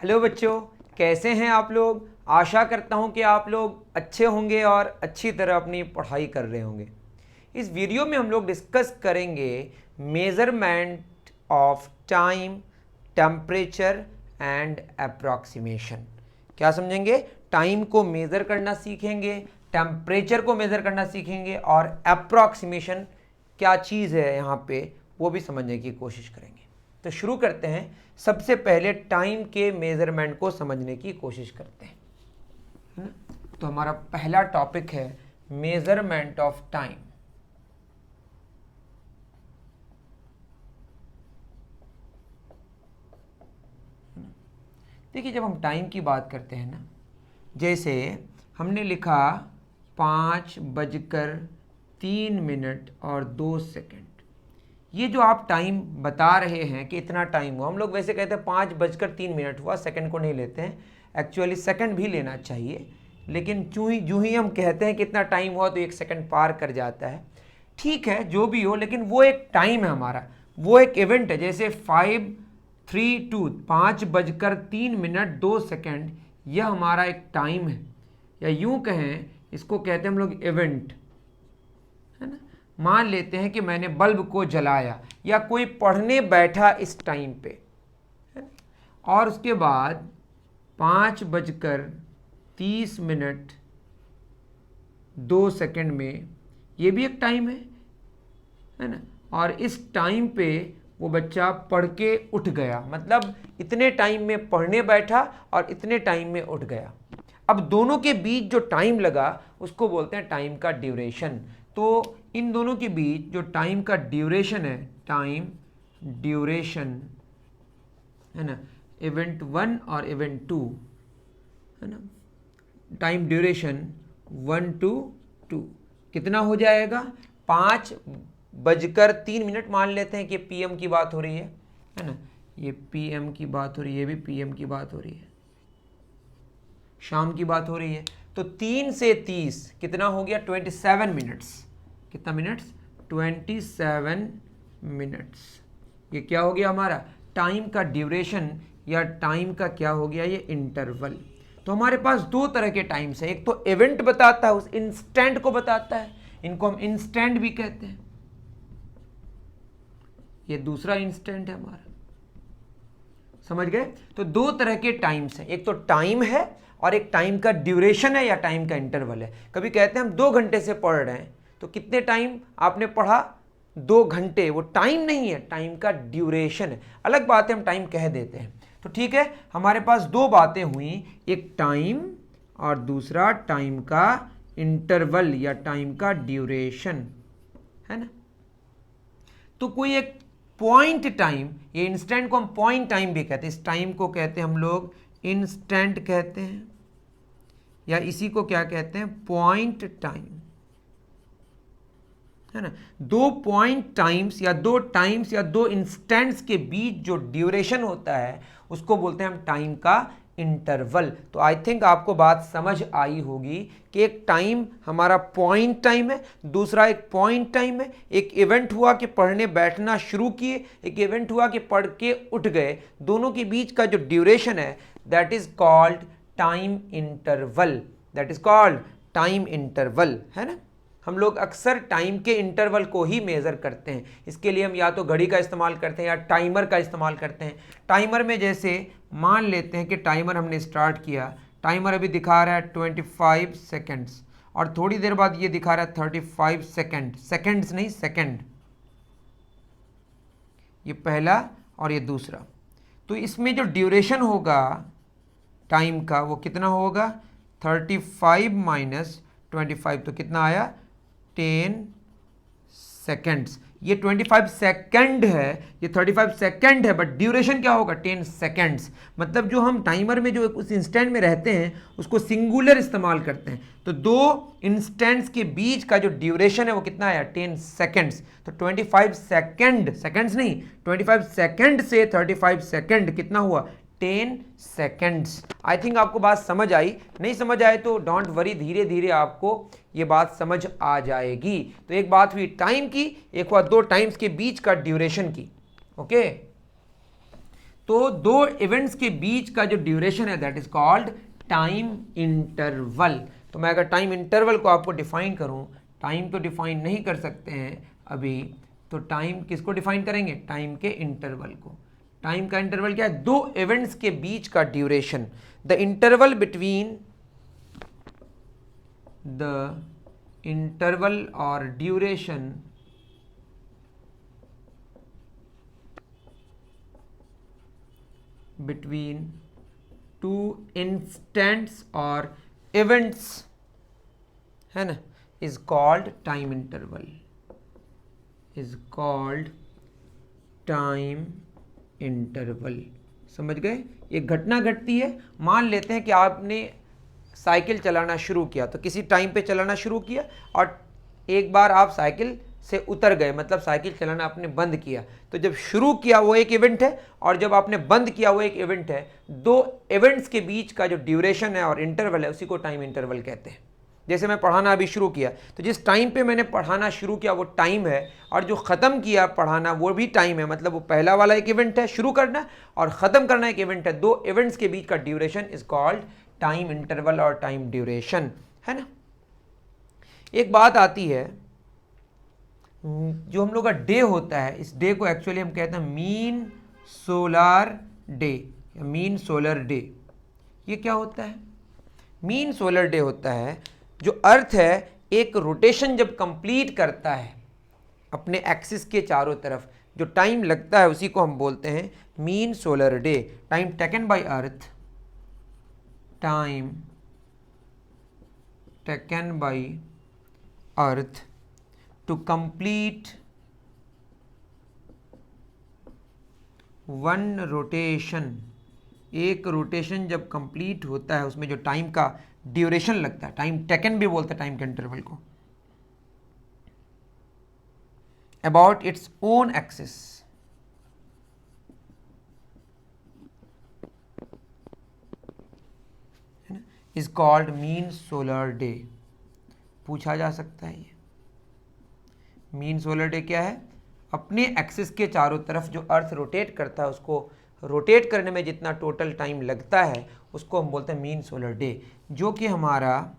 Hello बच्चों, कैसे हैं आप लोग। आशा करता हूं कि आप लोग अच्छे होंगे और अच्छी तरह अपनी पढ़ाई कर रहे होंगे। इस वीडियो में हम लोग डिस्कस करेंगे measurement of time, temperature and approximation. क्या समझेंगे? टाइम को मेज़र करना सीखेंगे, टेम्परेचर को मेज़र करना सीखेंगे और अप्रॉक्सीमेशन क्या चीज़ है यहाँ पे वो भी समझने की कोशिश करेंगे। तो शुरू करते हैं। सबसे पहले टाइम के मेजरमेंट को समझने की कोशिश करते हैं, है ना। तो हमारा पहला टॉपिक है मेजरमेंट ऑफ टाइम। देखिए, जब हम टाइम की बात करते हैं ना, जैसे हमने लिखा 5:03 और 2 सेकंड। ये जो आप टाइम बता रहे हैं कि इतना टाइम हुआ, हम लोग वैसे कहते हैं 5:03 हुआ, सेकंड को नहीं लेते हैं। एक्चुअली सेकंड भी लेना चाहिए, लेकिन जो ही हम कहते हैं कि इतना टाइम हुआ तो 1 सेकंड पार कर जाता है। ठीक है, जो भी हो, लेकिन वो एक टाइम है हमारा, वो एक इवेंट है। जैसे 5:03 2 सेकंड, यह हमारा एक टाइम है, या यूं कहें इसको कहते हैं हम लोग इवेंट, है ना। मान लेते हैं कि मैंने बल्ब को जलाया या कोई पढ़ने बैठा इस टाइम पे, है ना? और उसके बाद 5:30 2 सेकंड में, ये भी एक टाइम है ना। और इस टाइम पे वो बच्चा पढ़ के उठ गया, मतलब इतने टाइम में पढ़ने बैठा और इतने टाइम में उठ गया। अब दोनों के बीच जो टाइम लगा उसको बोलते हैं टाइम का ड्यूरेशन। तो इन दोनों के बीच जो टाइम का ड्यूरेशन है, टाइम ड्यूरेशन, है ना, इवेंट 1 और इवेंट 2, है ना, टाइम ड्यूरेशन 1 to 2 कितना हो जाएगा? 5:03 मान लेते हैं कि पीएम की बात हो रही है ना। ये पीएम की बात हो रही है, ये भी पीएम की बात हो रही है, शाम की बात हो रही है। तो 3 से 30 कितना हो गया? 27 मिनट्स। कितना मिनट्स? 27 मिनट्स। ये क्या हो गया हमारा? टाइम का ड्यूरेशन, या टाइम का क्या हो गया? ये इंटरवल। तो हमारे पास दो तरह के टाइम्स हैं। एक तो इवेंट बताता है, उस इंस्टेंट को बताता है, इनको हम इंस्टेंट भी कहते हैं। ये दूसरा इंस्टेंट है हमारा, समझ गए? तो दो तरह के टाइम्स हैं, एक तो टाइम है और एक टाइम का ड्यूरेशन है या टाइम का इंटरवल है। कभी कहते हैं हम 2 घंटे से पढ़ रहे हैं, तो कितने टाइम आपने पढ़ा? 2 घंटे। वो टाइम नहीं है, टाइम का ड्यूरेशन है। अलग बात है, हम टाइम कह देते हैं। तो ठीक है, हमारे पास दो बातें हुई, एक टाइम और दूसरा टाइम का इंटरवल या टाइम का ड्यूरेशन, है ना। तो कोई एक पॉइंट टाइम, ये इंस्टेंट को हम पॉइंट टाइम भी कहते हैं, इस टाइम को कहते हैं हम लोग इंस्टेंट कहते हैं, या इसी को क्या कहते हैं? पॉइंट टाइम, है ना। दो पॉइंट टाइम्स या दो इंस्टेंट्स के बीच जो ड्यूरेशन होता है उसको बोलते हैं हम टाइम का इंटरवल। तो आई थिंक आपको बात समझ आई होगी कि एक टाइम हमारा पॉइंट टाइम है, दूसरा एक पॉइंट टाइम है। एक इवेंट हुआ कि पढ़ने बैठना शुरू किए, एक इवेंट हुआ कि पढ़ के उठ गए। दोनों के बीच का जो ड्यूरेशन है that is called time interval, that is called time interval, है ना। हम लोग अक्सर टाइम के इंटरवल को ही मेज़र करते हैं। इसके लिए हम या तो घड़ी का इस्तेमाल करते हैं या टाइमर का इस्तेमाल करते हैं। टाइमर में जैसे मान लेते हैं कि टाइमर हमने स्टार्ट किया, टाइमर अभी दिखा रहा है 25 सेकेंड्स, और थोड़ी देर बाद ये दिखा रहा है 35 सेकेंड, सेकेंड्स नहीं सेकेंड, ये पहला और ये दूसरा। तो इसमें जो ड्यूरेशन होगा टाइम का वो कितना होगा? 35 माइनस 25, तो कितना आया? 10 सेकेंड्स। ये 25 सेकेंड है, ये 35 सेकेंड है, बट ड्यूरेशन क्या होगा? 10 सेकेंड्स। मतलब जो हम टाइमर में जो उस इंस्टेंट में रहते हैं उसको सिंगुलर इस्तेमाल करते हैं। तो दो इंस्टेंट्स के बीच का जो ड्यूरेशन है वो कितना आया? 10 सेकेंड्स। तो 25 सेकेंड, सेकेंड्स नहीं, 25 सेकेंड से 35 सेकेंड कितना हुआ? 10 सेकेंड्स। आई थिंक आपको बात समझ आई। नहीं समझ आए तो डोंट वरी, धीरे धीरे आपको ये बात समझ आ जाएगी। तो एक बात हुई टाइम की, एक हुआ दो टाइम्स के बीच का ड्यूरेशन की। ओके, तो दो इवेंट्स के बीच का जो ड्यूरेशन है that is called time interval. तो मैं अगर टाइम इंटरवल को आपको डिफाइन करूं, टाइम तो डिफाइन नहीं कर सकते हैं अभी, तो टाइम किसको डिफाइन करेंगे? टाइम के इंटरवल को। टाइम का इंटरवल क्या है? दो इवेंट्स के बीच का duration. The interval between the interval और duration between two instants or events है ना, is called time interval, is called time interval। समझ गए? एक घटना घटती है, मान लेते हैं कि आपने साइकिल चलाना शुरू किया, तो किसी टाइम पे चलाना शुरू किया और एक बार आप साइकिल से उतर गए, मतलब साइकिल चलाना आपने बंद किया। तो जब शुरू किया वो एक इवेंट है और जब आपने बंद किया वो एक इवेंट है। दो इवेंट्स के बीच का जो ड्यूरेशन है और इंटरवल है उसी को टाइम इंटरवल कहते हैं। जैसे मैं पढ़ाना अभी शुरू किया, तो जिस टाइम पे मैंने पढ़ाना शुरू किया वो टाइम है, और जो ख़त्म किया पढ़ाना वो भी टाइम है। मतलब वो पहला वाला एक इवेंट है शुरू करना, और ख़त्म करना एक इवेंट है। दो इवेंट्स के बीच का duration is called time interval और टाइम ड्यूरेशन, है ना। एक बात आती है, जो हम लोग का डे होता है, इस डे को एक्चुअली हम कहते हैं मीन सोलर डे या मीन सोलर डे। ये क्या होता है? मीन सोलर डे होता है जो अर्थ है एक रोटेशन जब कंप्लीट करता है अपने एक्सिस के चारों तरफ, जो टाइम लगता है उसी को हम बोलते हैं mean solar day. Time taken by earth, time taken by earth to complete one rotation, एक रोटेशन जब कंप्लीट होता है उसमें जो टाइम का ड्यूरेशन लगता है, टाइम टेकन भी बोलते हैं टाइम के इंटरवल को, about its own axis, is called mean solar day. पूछा जा सकता है ये मीन सोलर डे क्या है? अपने एक्सिस के चारों तरफ जो अर्थ रोटेट करता है उसको रोटेट करने में जितना टोटल टाइम लगता है उसको हम बोलते हैं मीन सोलर डे, जो कि हमारा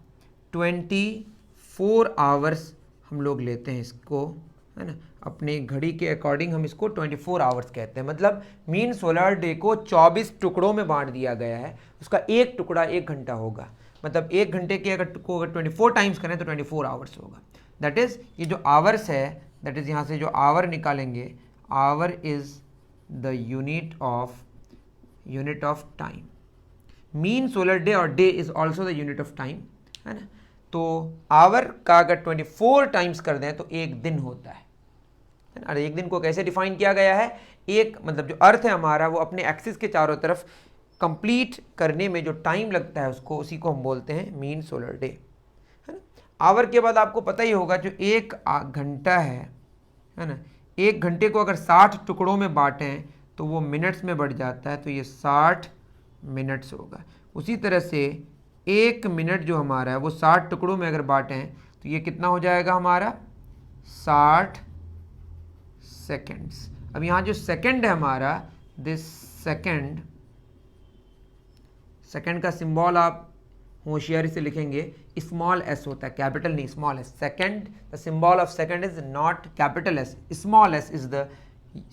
24 आवर्स हम लोग लेते हैं इसको, है ना। अपने घड़ी के अकॉर्डिंग हम इसको 24 आवर्स कहते हैं। मतलब मीन सोलर डे को 24 टुकड़ों में बांट दिया गया है, उसका एक टुकड़ा 1 घंटा होगा। मतलब 1 घंटे के अगर 24 टाइम्स करें तो 24 आवर्स होगा। दैट इज़ ये जो आवर्स है, दैट इज़ यहाँ से जो आवर निकालेंगे, hour is the unit of time. Mean solar day और day is also the unit of time, है ना। तो आवर का अगर 24 टाइम्स कर दें तो एक दिन होता है ना। और एक दिन को कैसे डिफाइन किया गया है? एक मतलब जो अर्थ है हमारा वो अपने एक्सिस के चारों तरफ कंप्लीट करने में जो टाइम लगता है उसको, उसी को हम बोलते हैं मीन सोलर डे, है ना। आवर के बाद आपको पता ही होगा जो 1 घंटा है ना, 1 घंटे को अगर 60 टुकड़ों में बांटें तो वो मिनट्स में बढ़ जाता है, तो ये 60 मिनट्स होगा। उसी तरह से 1 मिनट जो हमारा है वो 60 टुकड़ों में अगर बांटें तो ये कितना हो जाएगा हमारा? 60 सेकेंड्स। अब यहाँ जो सेकंड है हमारा, दिस सेकंड का सिंबल आप होशियारी से लिखेंगे, स्मॉल एस होता है, कैपिटल नहीं, small S. Second, the symbol of second is not capital S, small S is the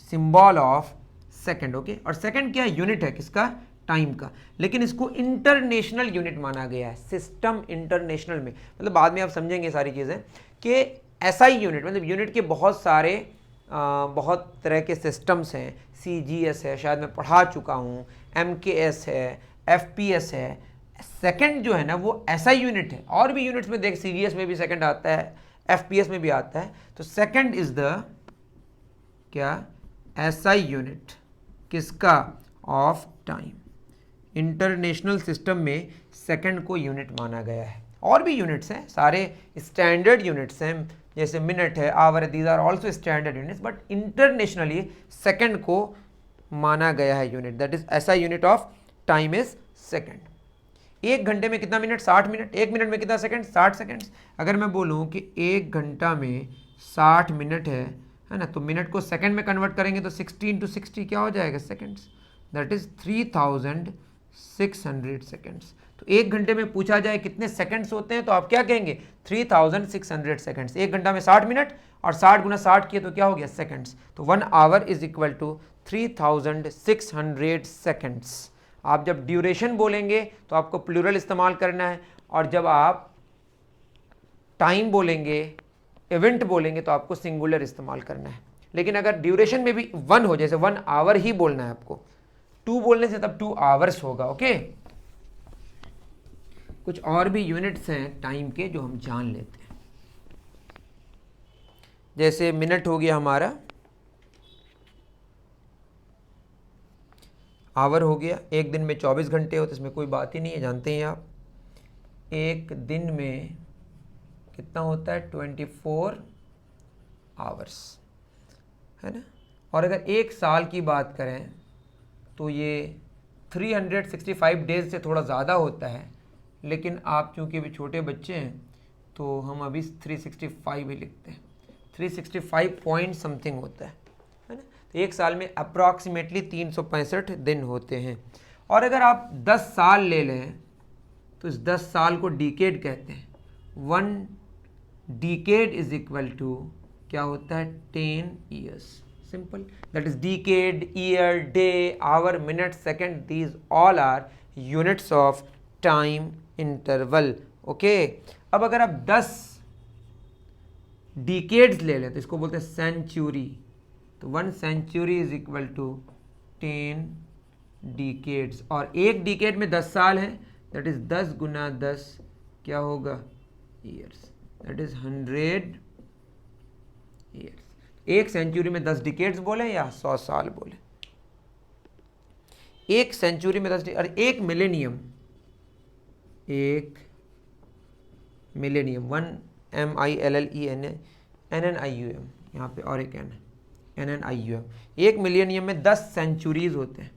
symbol of second, okay. और सेकंड क्या है? यूनिट है किसका? टाइम का। लेकिन इसको इंटरनेशनल यूनिट माना गया है, सिस्टम इंटरनेशनल में। मतलब बाद में आप समझेंगे सारी चीज़ें कि एसआई यूनिट, मतलब यूनिट के बहुत सारे बहुत तरह के सिस्टम्स हैं। CGS है, शायद मैं पढ़ा चुका हूँ, MKS है, FPS है। सेकंड जो है ना वो ऐसा यूनिट है, और भी यूनिट्स में देख, CGS में भी सेकंड आता है, FPS में भी आता है। तो सेकंड इज द क्या? SI यूनिट किसका? Of time. इंटरनेशनल सिस्टम में सेकंड को यूनिट माना गया है। और भी यूनिट्स हैं, सारे स्टैंडर्ड यूनिट्स हैं, जैसे मिनट है, आवर है, these are also standard units, but internationally second को माना गया है unit, that is SI unit of time is second. 1 घंटे में कितना मिनट? 60 मिनट। 1 मिनट में कितना सेकंड? 60 सेकंड्स। अगर मैं बोलूँ कि 1 घंटा में 60 मिनट है ना, तो मिनट को सेकंड में कन्वर्ट करेंगे तो 16 × 60 क्या हो जाएगा? सेकंड्स। That is 3600 seconds. तो एक घंटे में पूछा जाए कितने सेकंड्स होते हैं तो आप क्या कहेंगे 3600 सेकंड्स। एक घंटा में 60 मिनट और 60 गुना 60 किए तो क्या हो गया सेकंड्स। तो 1 hour is equal to 3600 seconds. आप जब ड्यूरेशन बोलेंगे तो आपको प्लूरल इस्तेमाल करना है, और जब आप टाइम बोलेंगे, इवेंट बोलेंगे तो आपको सिंगुलर इस्तेमाल करना है। लेकिन अगर ड्यूरेशन में भी 1 हो, जैसे 1 आवर ही बोलना है आपको, 2 बोलने से तब 2 आवर्स होगा। ओके, कुछ और भी यूनिट्स हैं टाइम के जो हम जान लेते हैं। जैसे मिनट हो गया हमारा, आवर हो गया। एक दिन में 24 घंटे होते, इसमें कोई बात ही नहीं है, जानते हैं आप। एक दिन में कितना होता है 24 आवर्स, है ना। और अगर एक साल की बात करें तो ये 365 डेज से थोड़ा ज़्यादा होता है, लेकिन आप चूँकि अभी छोटे बच्चे हैं तो हम अभी 365 ही लिखते हैं। 365 पॉइंट समथिंग होता है ना। तो एक साल में अप्रॉक्सीमेटली 365 दिन होते हैं। और अगर आप 10 साल ले लें तो इस 10 साल को डिकेड कहते हैं। 1 डिकेड इज इक्वल टू क्या होता है 10 years. Simple, that is decade, year, day, hour, minute, second, these all are units of time interval. Okay, अब अगर आप 10 डिकेड्स ले लें तो इसको बोलते हैं सेंचुरी। तो 1 century is equal to 10 decades. और एक डिकेड में 10 साल है, दैट इज 10 गुना 10 क्या होगा ईयर्स, दैट इज 100 ईयर्स। एक सेंचुरी में 10 डिकेड्स बोले या 100 साल बोले। एक सेंचुरी में 10 और एक मिलेनियम, एक मिलेनियम 1 MILLENNIUM, यहाँ पे और एक एन है NNIUM। एक मिलेनियम में 10 सेंचुरीज होते हैं,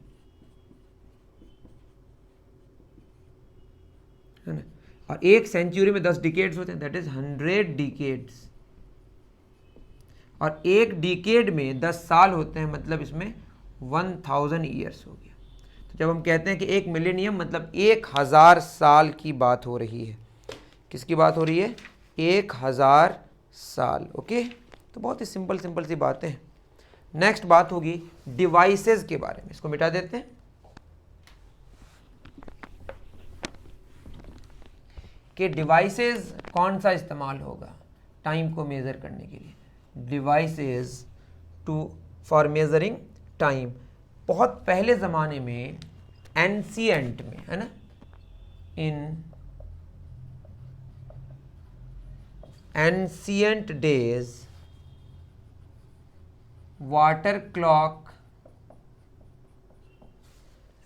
है ना। और एक सेंचुरी में 10 डिकेड्स होते हैं, दैट इज 100 डिकेड्स। और एक डिकेड में 10 साल होते हैं, मतलब इसमें 1000 ईयर्स हो गया। तो जब हम कहते हैं कि एक मिलेनियम मतलब 1000 साल की बात हो रही है। किसकी बात हो रही है 1000 साल। ओके, तो बहुत ही सिंपल सी बातें हैं। नेक्स्ट बात होगी डिवाइसेस के बारे में। इसको मिटा देते हैं कि डिवाइसेस कौन सा इस्तेमाल होगा टाइम को मेज़र करने के लिए। Devices for measuring time. बहुत पहले ज़माने में, एंशिएंट में, है ना, इन एंशिएंट डेज वाटर क्लॉक,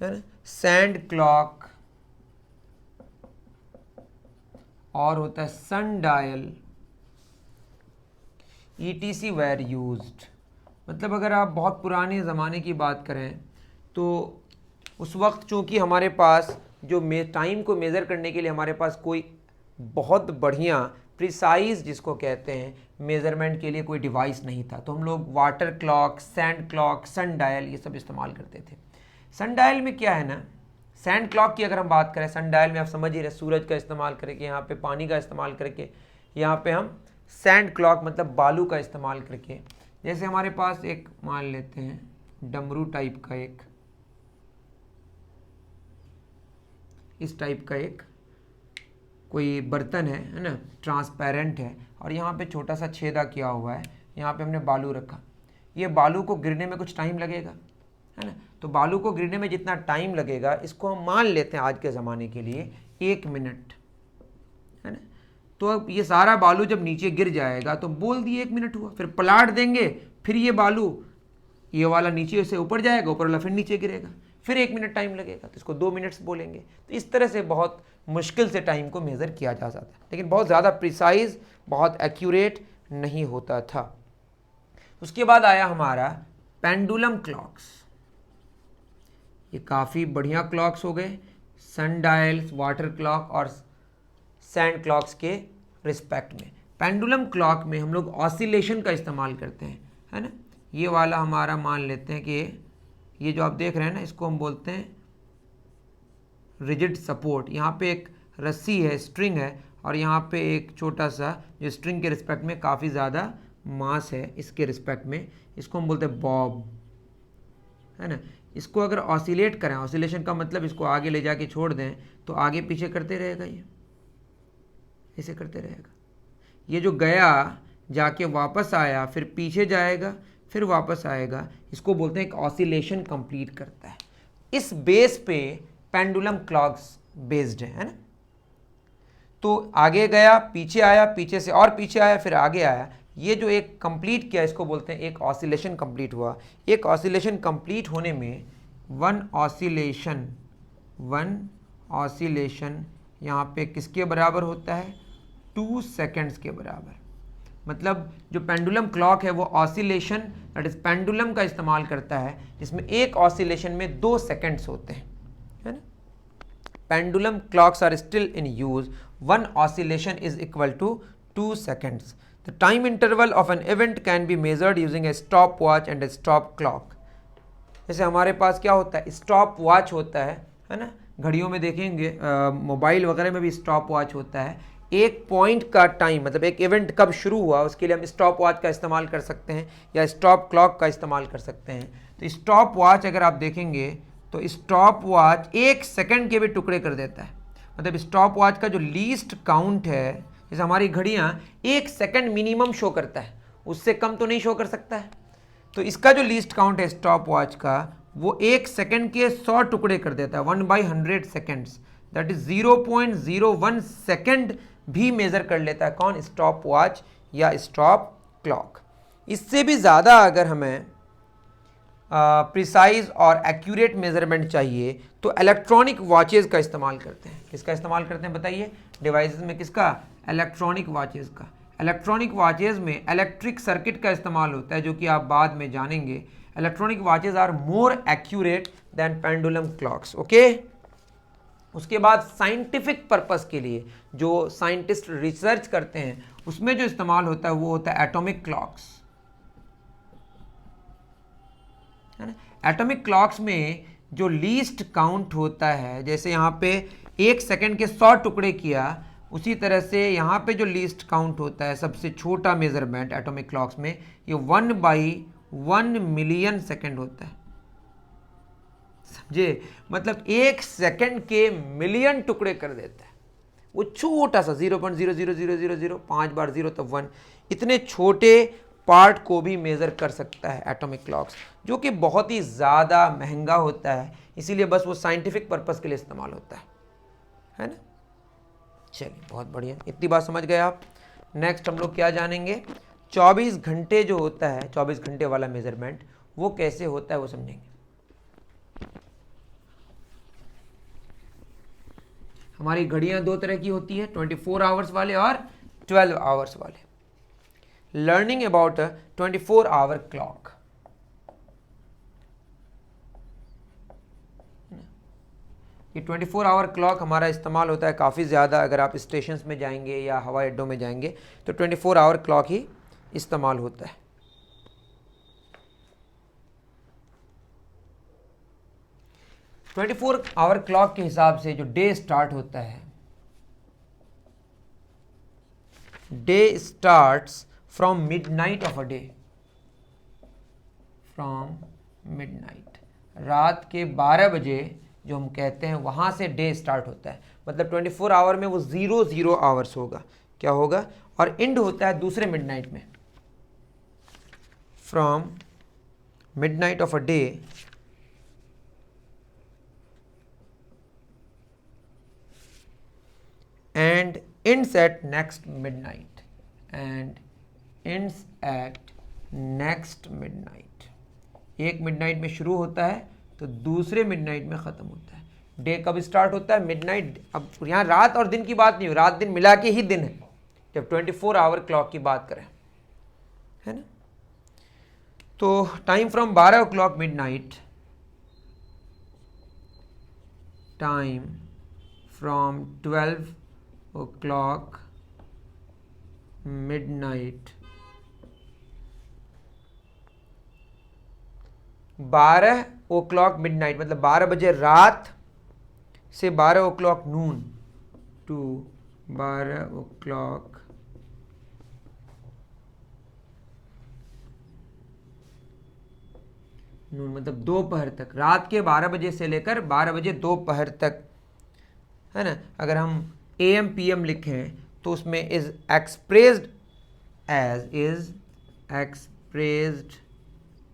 है ना, सैंड क्लॉक और होता है सन डायल, ETC were used। मतलब अगर आप बहुत पुराने ज़माने की बात करें तो उस वक्त चूँकि हमारे पास जो टाइम को मेज़र करने के लिए हमारे पास कोई बहुत बढ़िया प्रिसाइज जिसको कहते हैं मेज़रमेंट के लिए कोई डिवाइस नहीं था, तो हम लोग वाटर क्लॉक, सैंड क्लॉक, सन डायल ये सब इस्तेमाल करते थे। सन डायल में क्या है ना, सैंड क्लॉक की अगर हम बात करें, सन डायल में आप समझ ही रहे, सूरज का इस्तेमाल करके, यहाँ पे पानी का इस्तेमाल करके, यहाँ पे हम सैंड क्लॉक मतलब बालू का इस्तेमाल करके। जैसे हमारे पास एक मान लेते हैं डमरू टाइप का, एक इस टाइप का एक कोई बर्तन है ना, ट्रांसपेरेंट है, और यहाँ पे छोटा सा छेदा किया हुआ है, यहाँ पे हमने बालू रखा। ये बालू को गिरने में कुछ टाइम लगेगा, है ना। तो बालू को गिरने में जितना टाइम लगेगा, इसको हम मान लेते हैं आज के ज़माने के लिए 1 मिनट, है ना। तो अब ये सारा बालू जब नीचे गिर जाएगा तो बोल दिए 1 मिनट हुआ, फिर पलाट देंगे, फिर ये बालू ये वाला नीचे से ऊपर जाएगा, ऊपर वाला फिर नीचे गिरेगा, फिर 1 मिनट टाइम लगेगा, तो इसको 2 मिनट्स बोलेंगे। तो इस तरह से बहुत मुश्किल से टाइम को मेज़र किया जा सकता है, लेकिन बहुत ज़्यादा प्रिसाइज, बहुत एक्यूरेट नहीं होता था। उसके बाद आया हमारा पेंडुलम क्लॉक्स। ये काफ़ी बढ़िया क्लॉक्स हो गए, सन डायल्स, वाटर क्लॉक और सैंड क्लॉक्स के रिस्पेक्ट में। पेंडुलम क्लॉक में हम लोग ऑसिलेशन का इस्तेमाल करते हैं, है ना। ये वाला हमारा मान लेते हैं कि ये जो आप देख रहे हैं ना, इसको हम बोलते हैं रिजिड सपोर्ट। यहाँ पे एक रस्सी है, स्ट्रिंग है, और यहाँ पे एक छोटा सा जो स्ट्रिंग के रिस्पेक्ट में काफ़ी ज़्यादा मास है, इसके रिस्पेक्ट में, इसको हम बोलते हैं बॉब, है ना। इसको अगर ऑसिलेट करें, ऑसिलेशन का मतलब इसको आगे ले जाके छोड़ दें तो आगे पीछे करते रहेगा, ये ऐसे करते रहेगा। ये जो गया जाके वापस आया, फिर पीछे जाएगा, फिर वापस आएगा, इसको बोलते हैं एक ऑसिलेशन कंप्लीट करता है। इस बेस पे पेंडुलम क्लॉक्स बेस्ड है ना। तो आगे गया, पीछे आया, पीछे से और पीछे आया, फिर आगे आया, ये जो एक कंप्लीट किया, इसको बोलते हैं एक ऑसिलेशन कंप्लीट हुआ। एक ऑसिलेशन कंप्लीट होने में वन ऑसिलेशन यहाँ पे किसके बराबर होता है? 2 सेकेंड्स के बराबर। मतलब जो पेंडुलम क्लॉक है वो ऑसिलेशन, दैट इज पेंडुलम का इस्तेमाल करता है, जिसमें एक ऑसिलेशन में 2 सेकेंड्स होते हैं, है ना। Pendulum clocks are still in use, one oscillation is equal to 2 seconds. The time interval of an event can be measured using a stopwatch and a stop clock. जैसे हमारे पास क्या होता है, स्टॉप वॉच होता है ना। घड़ियों में देखेंगे, मोबाइल वगैरह में भी स्टॉप वॉच होता है। एक पॉइंट का टाइम, मतलब एक इवेंट कब शुरू हुआ, उसके लिए हम स्टॉप वॉच का इस्तेमाल कर सकते हैं या स्टॉप क्लॉक का इस्तेमाल कर सकते हैं। तो स्टॉप वॉच अगर आप देखेंगे तो स्टॉप वॉच 1 सेकेंड के भी टुकड़े कर देता है। मतलब स्टॉप वॉच का जो लीस्ट काउंट है, जैसे हमारी घड़ियाँ 1 सेकेंड मिनिमम शो करता है, उससे कम तो नहीं शो कर सकता है। तो इसका जो लीस्ट काउंट है स्टॉप वॉच का, वो 1 सेकेंड के 100 टुकड़े कर देता है, 1/100 सेकेंड्स, दैट इज 0.01 सेकेंड भी मेजर कर लेता है। कौन? स्टॉप वॉच या स्टॉप क्लॉक। इससे भी ज़्यादा अगर हमें प्रिसाइज और एक्यूरेट मेजरमेंट चाहिए तो इलेक्ट्रॉनिक वॉचेस का इस्तेमाल करते हैं। किसका इस्तेमाल करते हैं बताइए? डिवाइसेस में किसका? इलेक्ट्रॉनिक वॉचेस का। इलेक्ट्रॉनिक वॉचेस में इलेक्ट्रिक सर्किट का इस्तेमाल होता है, जो कि आप बाद में जानेंगे। Electronic watches are more accurate than pendulum clocks. Okay. उसके बाद साइंटिफिक पर्पस के लिए जो साइंटिस्ट रिसर्च करते हैं, उसमें जो इस्तेमाल होता है वो होता है एटॉमिक क्लॉक्स, है ना। एटॉमिक क्लॉक्स में जो लीस्ट काउंट होता है, जैसे यहाँ पे 1 सेकेंड के 100 टुकड़े किया, उसी तरह से यहाँ पे जो लीस्ट काउंट होता है, सबसे छोटा मेजरमेंट एटॉमिक क्लॉक्स में, ये 1/1 मिलियन सेकेंड होता है। समझे? मतलब 1 सेकेंड के मिलियन टुकड़े कर देता है। वो छोटा सा 0.00000 5 बार 0 तो 1, इतने छोटे पार्ट को भी मेज़र कर सकता है एटॉमिक क्लॉक्स, जो कि बहुत ही ज़्यादा महंगा होता है, इसीलिए बस वो साइंटिफिक पर्पस के लिए इस्तेमाल होता है ना। चलिए, बहुत बढ़िया, इतनी बात समझ गए आप। नेक्स्ट हम लोग क्या जानेंगे? 24 घंटे जो होता है, 24 घंटे वाला मेजरमेंट, वो कैसे होता है वो समझेंगे। हमारी घड़ियां 2 तरह की होती है, 24 आवर्स वाले और 12 आवर्स वाले। Learning about a 24 hour clock. ये 24 आवर क्लॉक हमारा इस्तेमाल होता है काफ़ी ज़्यादा। अगर आप स्टेशंस में जाएंगे या हवाई अड्डों में जाएंगे तो 24 आवर क्लॉक ही इस्तेमाल होता है। ट्वेंटी 24 आवर क्लॉक के हिसाब से जो डे स्टार्ट होता है, day starts from midnight of a day, from midnight, रात के 12 बजे जो हम कहते हैं, वहाँ से डे स्टार्ट होता है। मतलब 24 आवर में वो 00 आवर्स होगा। क्या होगा? और एंड होता है दूसरे मिडनाइट में। From midnight of a day and ends at next midnight, and ends at next midnight। एक मिडनाइट में शुरू होता है तो दूसरे मिडनाइट में ख़त्म होता है। डे कब स्टार्ट होता है? मिडनाइट। अब यहाँ रात और दिन की बात नहीं हो, रात दिन मिला के ही दिन है जब 24 आवर क्लॉक की बात करें, है ना। तो time from 12 o'clock midnight, time from 12 o'clock midnight, 12 o'clock midnight, मतलब 12 बजे रात से 12 o'clock noon to 12 o'clock noon, मतलब दोपहर तक, रात के 12 बजे से लेकर 12 बजे दोपहर तक, है ना। अगर हम AM PM लिखें तो उसमें इज एक्सप्रेस्ड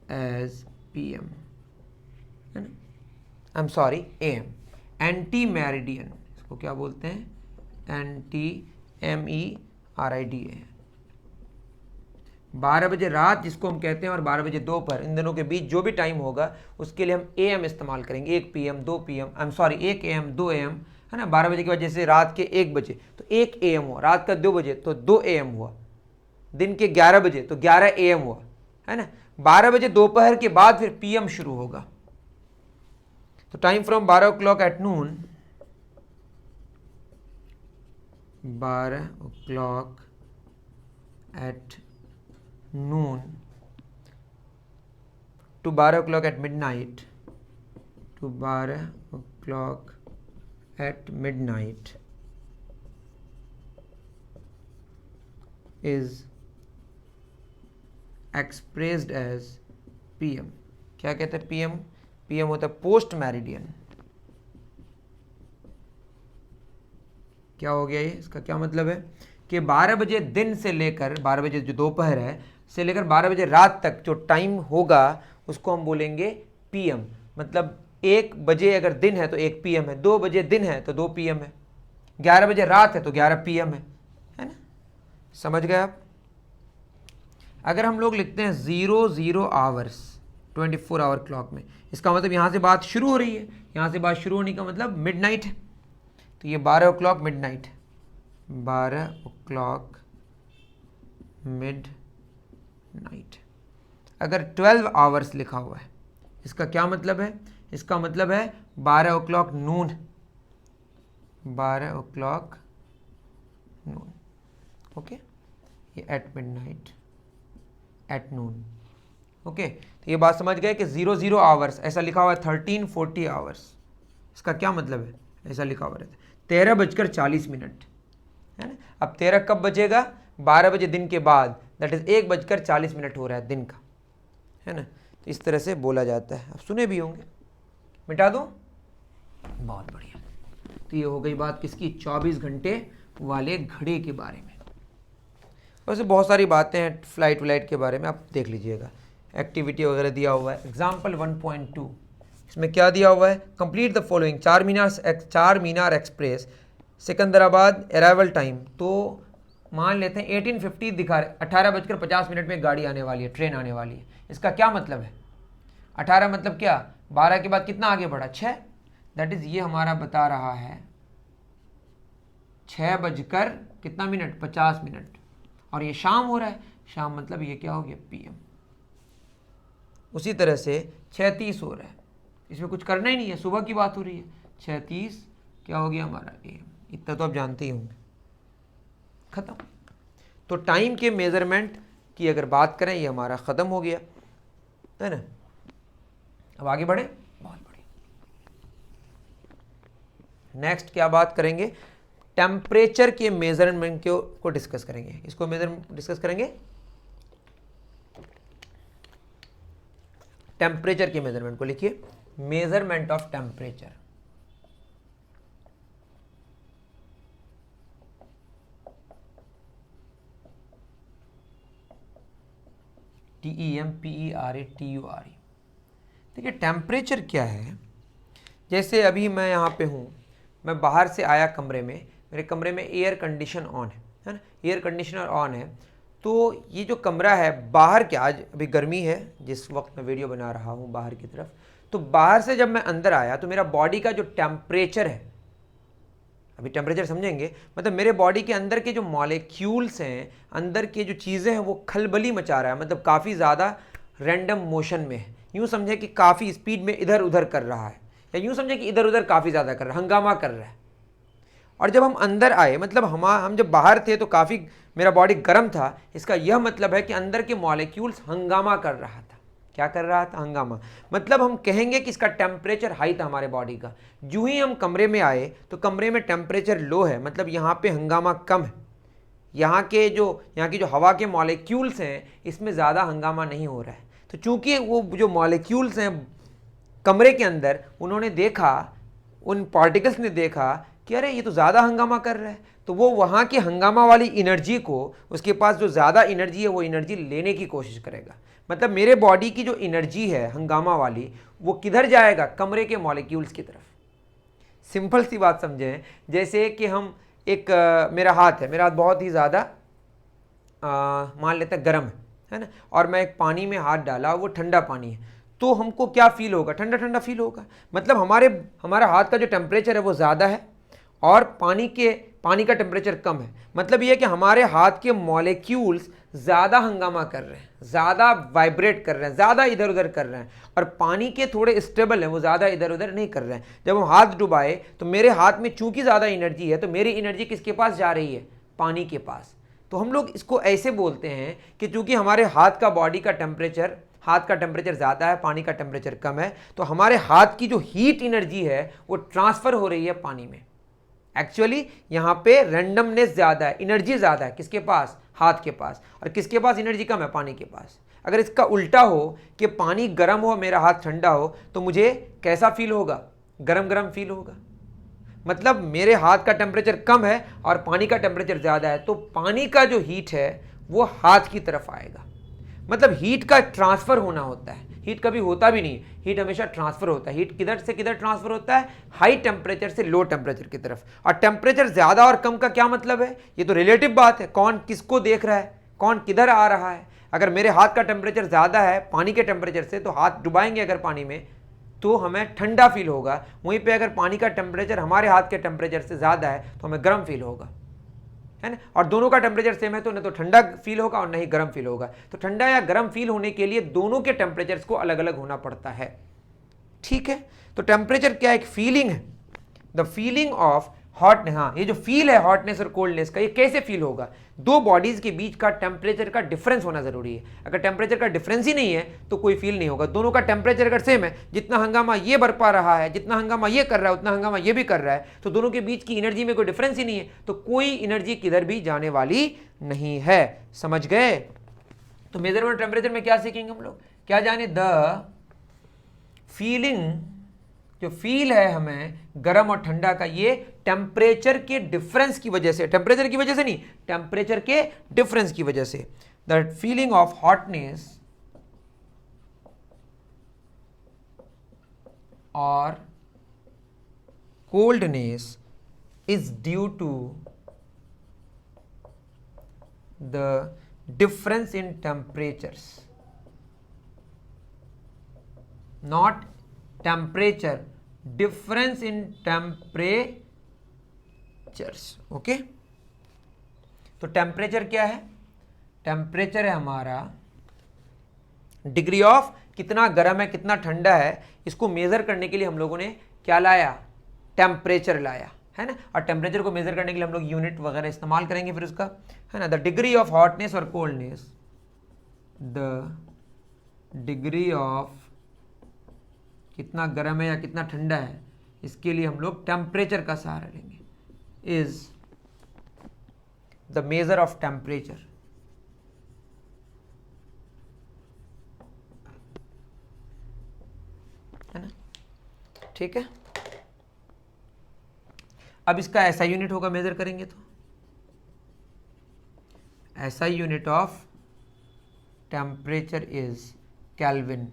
एज PM, है ना, I am sorry AM, anti meridian, इसको क्या बोलते हैं, एंटी MERIDA, 12 बजे रात जिसको हम कहते हैं और 12 बजे दोपहर, इन दोनों के बीच जो भी टाइम होगा उसके लिए हम AM इस्तेमाल करेंगे, 1 PM 2 PM, I am sorry 1 AM 2 AM, है ना। 12 बजे के बाद जैसे रात के 1 बजे तो 1 AM हुआ, रात का 2 बजे तो 2 AM हुआ, दिन के 11 बजे तो 11 AM हुआ, है ना। 12 बजे दोपहर के बाद फिर PM शुरू होगा। तो time from 12 o'clock at noon, 12 o'clock at noon to 12 o'clock at midnight, to 12 o'clock at midnight is expressed as PM। क्या कहते हैं PM? PM होता है पोस्ट मैरिडियन। क्या हो गया ये? इसका क्या मतलब है कि 12 बजे दिन से लेकर 12 बजे जो दोपहर है से लेकर 12 बजे रात तक जो टाइम होगा उसको हम बोलेंगे PM। मतलब 1 बजे अगर दिन है तो 1 PM है, 2 बजे दिन है तो 2 PM है, 11 बजे रात है तो 11 PM है ना। समझ गए आप? अगर हम लोग लिखते हैं 00 आवर्स 24 आवर क्लॉक में, इसका मतलब यहाँ से बात शुरू हो रही है, यहाँ से बात शुरू होने का मतलब मिडनाइट है, तो ये 12 ओ क्लॉक मिडनाइट है, 12 ओ क्लॉक मिड नाइट। अगर 12 आवर्स लिखा हुआ है इसका क्या मतलब है? इसका मतलब है 12 o'clock noon, 12 o'clock noon, okay. ये at midnight, at noon, okay. तो ये बात समझ गए कि 00 आवर्स ऐसा लिखा हुआ है 1340 आवर्स, इसका क्या मतलब है? ऐसा लिखा हुआ रहता है 13:40 है ना। अब 13 कब बजेगा? 12 बजे दिन के बाद, दैट इज 1:40 हो रहा है दिन का, है ना। तो इस तरह से बोला जाता है, आप सुने भी होंगे। मिटा दूं? बहुत बढ़िया। तो ये हो गई बात किसकी? 24 घंटे वाले घड़े के बारे में। वैसे बहुत सारी बातें हैं फ्लाइट के बारे में, आप देख लीजिएगा, एक्टिविटी वगैरह दिया हुआ है। एग्जाम्पल 1.2 इसमें क्या दिया हुआ है? कंप्लीट द फॉलोइंग, चार मीनार एक्सप्रेस सिकंदराबाद अराइवल टाइम। तो मान लेते हैं 1850 दिखा रहे, 18:50 में गाड़ी आने वाली है, ट्रेन आने वाली है। इसका क्या मतलब है? 18 मतलब क्या? 12 के बाद कितना आगे बढ़ा? 6, दैट इज ये हमारा बता रहा है 6 बजकर कितना मिनट? 50 मिनट, और ये शाम हो रहा है, शाम मतलब ये क्या हो गया? PM। उसी तरह से 6:30 हो रहा है, इसमें कुछ करना ही नहीं है, सुबह की बात हो रही है, 6:30 क्या हो गया हमारा? AM। इतना तो आप जानते ही होंगे, खत्म। तो टाइम के मेजरमेंट की अगर बात करें ये हमारा ख़त्म हो गया, है ना। अब आगे बढ़े, बहुत बढ़िया। नेक्स्ट क्या बात करेंगे? टेम्परेचर के मेजरमेंट को डिस्कस करेंगे। इसको डिस्कस करेंगे, टेम्परेचर के मेजरमेंट को लिखिए, मेजरमेंट ऑफ टेम्परेचर। TEMPERATURE। देखिए टेम्परेचर क्या है? जैसे अभी मैं यहाँ पे हूँ, मैं बाहर से आया कमरे में, मेरे कमरे में एयर कंडीशन ऑन है ना, एयर कंडीशनर ऑन है। तो ये जो कमरा है बाहर क्या, आज अभी गर्मी है जिस वक्त मैं वीडियो बना रहा हूँ बाहर की तरफ, तो बाहर से जब मैं अंदर आया तो मेरा बॉडी का जो टेम्परेचर है, अभी टेम्परेचर समझेंगे, मतलब मेरे बॉडी के अंदर के जो मॉलिक्यूल्स हैं, अंदर के जो चीज़ें हैं वो खलबली मचा रहा है, मतलब काफ़ी ज़्यादा रैंडम मोशन में है। यूँ समझे कि काफ़ी स्पीड में इधर उधर कर रहा है, या यूँ समझे कि इधर उधर काफ़ी ज़्यादा कर रहा है, हंगामा कर रहा है। और जब हम अंदर आए, मतलब हम जब बाहर थे तो काफ़ी मेरा बॉडी गर्म था, इसका यह मतलब है कि अंदर के मॉलिक्यूल्स हंगामा कर रहा था, क्या कर रहा था? हंगामा। मतलब हम कहेंगे कि इसका टेम्परेचर हाई था हमारे बॉडी का। जो ही हम कमरे में आए तो कमरे में टेम्परेचर लो है, मतलब यहाँ पे हंगामा कम है। यहाँ की जो हवा के मॉलिक्यूल्स हैं इसमें ज़्यादा हंगामा नहीं हो रहा है। तो चूंकि वो जो मॉलिक्यूल्स हैं कमरे के अंदर, उन्होंने देखा, उन पार्टिकल्स ने देखा कि अरे ये तो ज़्यादा हंगामा कर रहा है, तो वो वहाँ की हंगामा वाली एनर्जी को, उसके पास जो ज़्यादा एनर्जी है वो एनर्जी लेने की कोशिश करेगा। मतलब मेरे बॉडी की जो एनर्जी है हंगामा वाली, वो किधर जाएगा? कमरे के मॉलिक्यूल्स की तरफ। सिंपल सी बात समझें, जैसे कि हम मेरा हाथ है, मेरा हाथ बहुत ही ज़्यादा मान लेते हैं गर्म है ना, और मैं एक पानी में हाथ डाला, वो ठंडा पानी है, तो हमको क्या फील होगा? ठंडा ठंडा फील होगा। मतलब हमारा हाथ का जो टेम्परेचर है वो ज़्यादा है और पानी का टेम्परेचर कम है। मतलब ये है कि हमारे हाथ के मॉलिक्यूल्स ज़्यादा हंगामा कर रहे हैं, ज़्यादा वाइब्रेट कर रहे हैं, ज़्यादा इधर उधर कर रहे हैं, और पानी के थोड़े स्टेबल हैं, वो ज़्यादा इधर उधर नहीं कर रहे हैं। जब हम हाथ डुबाए तो मेरे हाथ में चूंकि ज़्यादा एनर्जी है, तो मेरी एनर्जी किसके पास जा रही है? पानी के पास। तो हम लोग इसको ऐसे बोलते हैं कि चूंकि हमारे हाथ का टेम्परेचर ज़्यादा है, पानी का टेम्परेचर कम है, तो हमारे हाथ की जो हीट एनर्जी है वो ट्रांसफ़र हो रही है पानी में। एक्चुअली यहाँ पे रैंडमनेस ज़्यादा है, एनर्जी ज़्यादा है किसके पास? हाथ के पास। और किसके पास एनर्जी कम है? पानी के पास। अगर इसका उल्टा हो कि पानी गर्म हो, मेरा हाथ ठंडा हो, तो मुझे कैसा फील होगा? गरम गरम फील होगा। मतलब मेरे हाथ का टेम्परेचर कम है और पानी का टेम्परेचर ज़्यादा है, तो पानी का जो हीट है वो हाथ की तरफ आएगा। मतलब हीट का ट्रांसफ़र होना होता है। हीट कभी होता भी नहीं, हीट हमेशा ट्रांसफ़र होता है। हीट किधर से किधर ट्रांसफ़र होता है? हाई टेम्परेचर से लो टेम्परेचर की तरफ। और टेम्परेचर ज़्यादा और कम का क्या मतलब है? ये तो रिलेटिव बात है, कौन किसको देख रहा है, कौन किधर आ रहा है। अगर मेरे हाथ का टेम्परेचर ज़्यादा है पानी के टेम्परेचर से, तो हाथ डुबाएंगे अगर पानी में तो हमें ठंडा फील होगा। वहीं पे अगर पानी का टेम्परेचर हमारे हाथ के टेम्परेचर से ज़्यादा है तो हमें गर्म फील होगा, है ना। और दोनों का टेम्परेचर सेम है तो न तो ठंडा फील होगा और न ही गर्म फील होगा। तो ठंडा या गर्म फील होने के लिए दोनों के टेम्परेचर्स को अलग अलग होना पड़ता है। ठीक है, तो टेम्परेचर क्या? एक फीलिंग है, द फीलिंग ऑफ हॉट। हाँ, ये जो फील है हॉटनेस और कोल्डनेस का, ये कैसे फील होगा? दो बॉडीज के बीच का टेम्परेचर का डिफरेंस होना जरूरी है। अगर टेम्परेचर का डिफरेंस ही नहीं है तो कोई फील नहीं होगा। दोनों का टेम्परेचर अगर सेम है, जितना हंगामा ये बरपा रहा है, जितना हंगामा ये कर रहा है, उतना हंगामा ये भी कर रहा है, तो दोनों के बीच की एनर्जी में कोई डिफरेंस ही नहीं है, तो कोई एनर्जी किधर भी जाने वाली नहीं है। समझ गए? तो मेजरमेंट टेम्परेचर में क्या सीखेंगे हम लोग? क्या जाने? द फीलिंग, जो फील है हमें गर्म और ठंडा का, ये टेम्परेचर के डिफरेंस की वजह से, टेम्परेचर की वजह से नहीं, टेम्परेचर के डिफरेंस की वजह से, द फीलिंग ऑफ हॉटनेस और coldness is due to the difference in temperatures, not temperature, difference in temperatures. Okay, तो टेम्परेचर क्या है? टेम्परेचर है हमारा डिग्री ऑफ कितना गर्म है कितना ठंडा है, इसको मेजर करने के लिए हम लोगों ने क्या लाया? टेम्परेचर लाया, है ना। और टेम्परेचर को मेजर करने के लिए हम लोग यूनिट वगैरह इस्तेमाल करेंगे फिर उसका, है ना। द डिग्री ऑफ हॉटनेस और कोल्डनेस, द डिग्री ऑफ कितना गर्म है या कितना ठंडा है, इसके लिए हम लोग टेम्परेचर का सहारा लेंगे, is the measure of temperature. है ना, ठीक है। अब इसका ऐसा यूनिट होगा, मेजर करेंगे तो ऐसा unit of temperature is kelvin.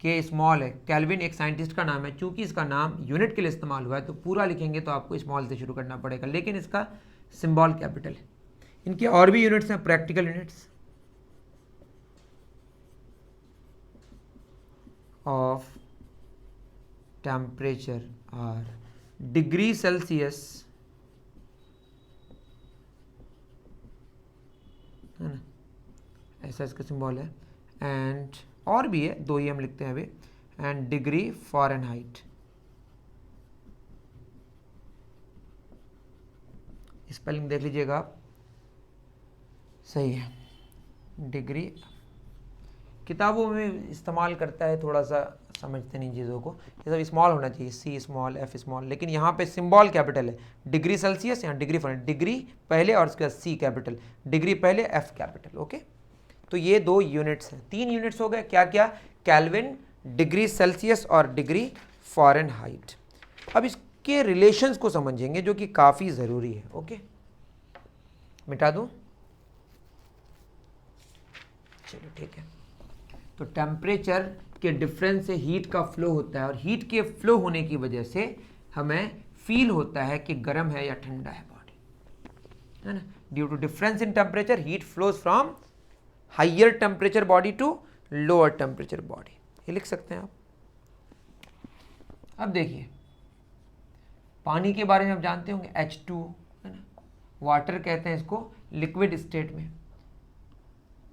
के स्मॉल है, केल्विन एक साइंटिस्ट का नाम है। चूंकि इसका नाम यूनिट के लिए इस्तेमाल हुआ है तो पूरा लिखेंगे तो आपको स्मॉल से शुरू करना पड़ेगा, लेकिन इसका सिंबल कैपिटल है। इनके और भी यूनिट्स हैं, practical units of temperature are degree Celsius, है ना, ऐसा इसका सिंबल है। एंड और भी है, दो ही हम लिखते हैं अभी, एंड डिग्री फ़ारेनहाइट। स्पेलिंग देख लीजिएगा आप, सही है, डिग्री किताबों में इस्तेमाल करता है, थोड़ा सा समझते नहीं चीज़ों को, ये सब स्मॉल होना चाहिए, सी स्मॉल एफ स्मॉल, लेकिन यहाँ पे सिंबल कैपिटल है, डिग्री सेल्सियस, यहाँ डिग्री फॉरेनहाइट, डिग्री पहले और उसके बाद सी कैपिटल, डिग्री पहले एफ कैपिटल। ओके, तो ये 2 यूनिट्स हैं, 3 यूनिट्स हो गए, क्या क्या, केल्विन, डिग्री सेल्सियस और डिग्री फॉरेनहाइट। अब इसके रिलेशंस को समझेंगे जो कि काफ़ी ज़रूरी है। ओके, मिटा दूँ, चलो ठीक है। तो टेम्परेचर के डिफरेंस से हीट का फ्लो होता है और हीट के फ्लो होने की वजह से हमें फील होता है कि गर्म है या ठंडा है बॉडी, है ना। Due to difference in temperature heat flows from higher temperature body to lower temperature body, ये लिख सकते हैं आप। अब देखिए, पानी के बारे में आप जानते होंगे, H2, है ना, वाटर कहते हैं इसको लिक्विड स्टेट में।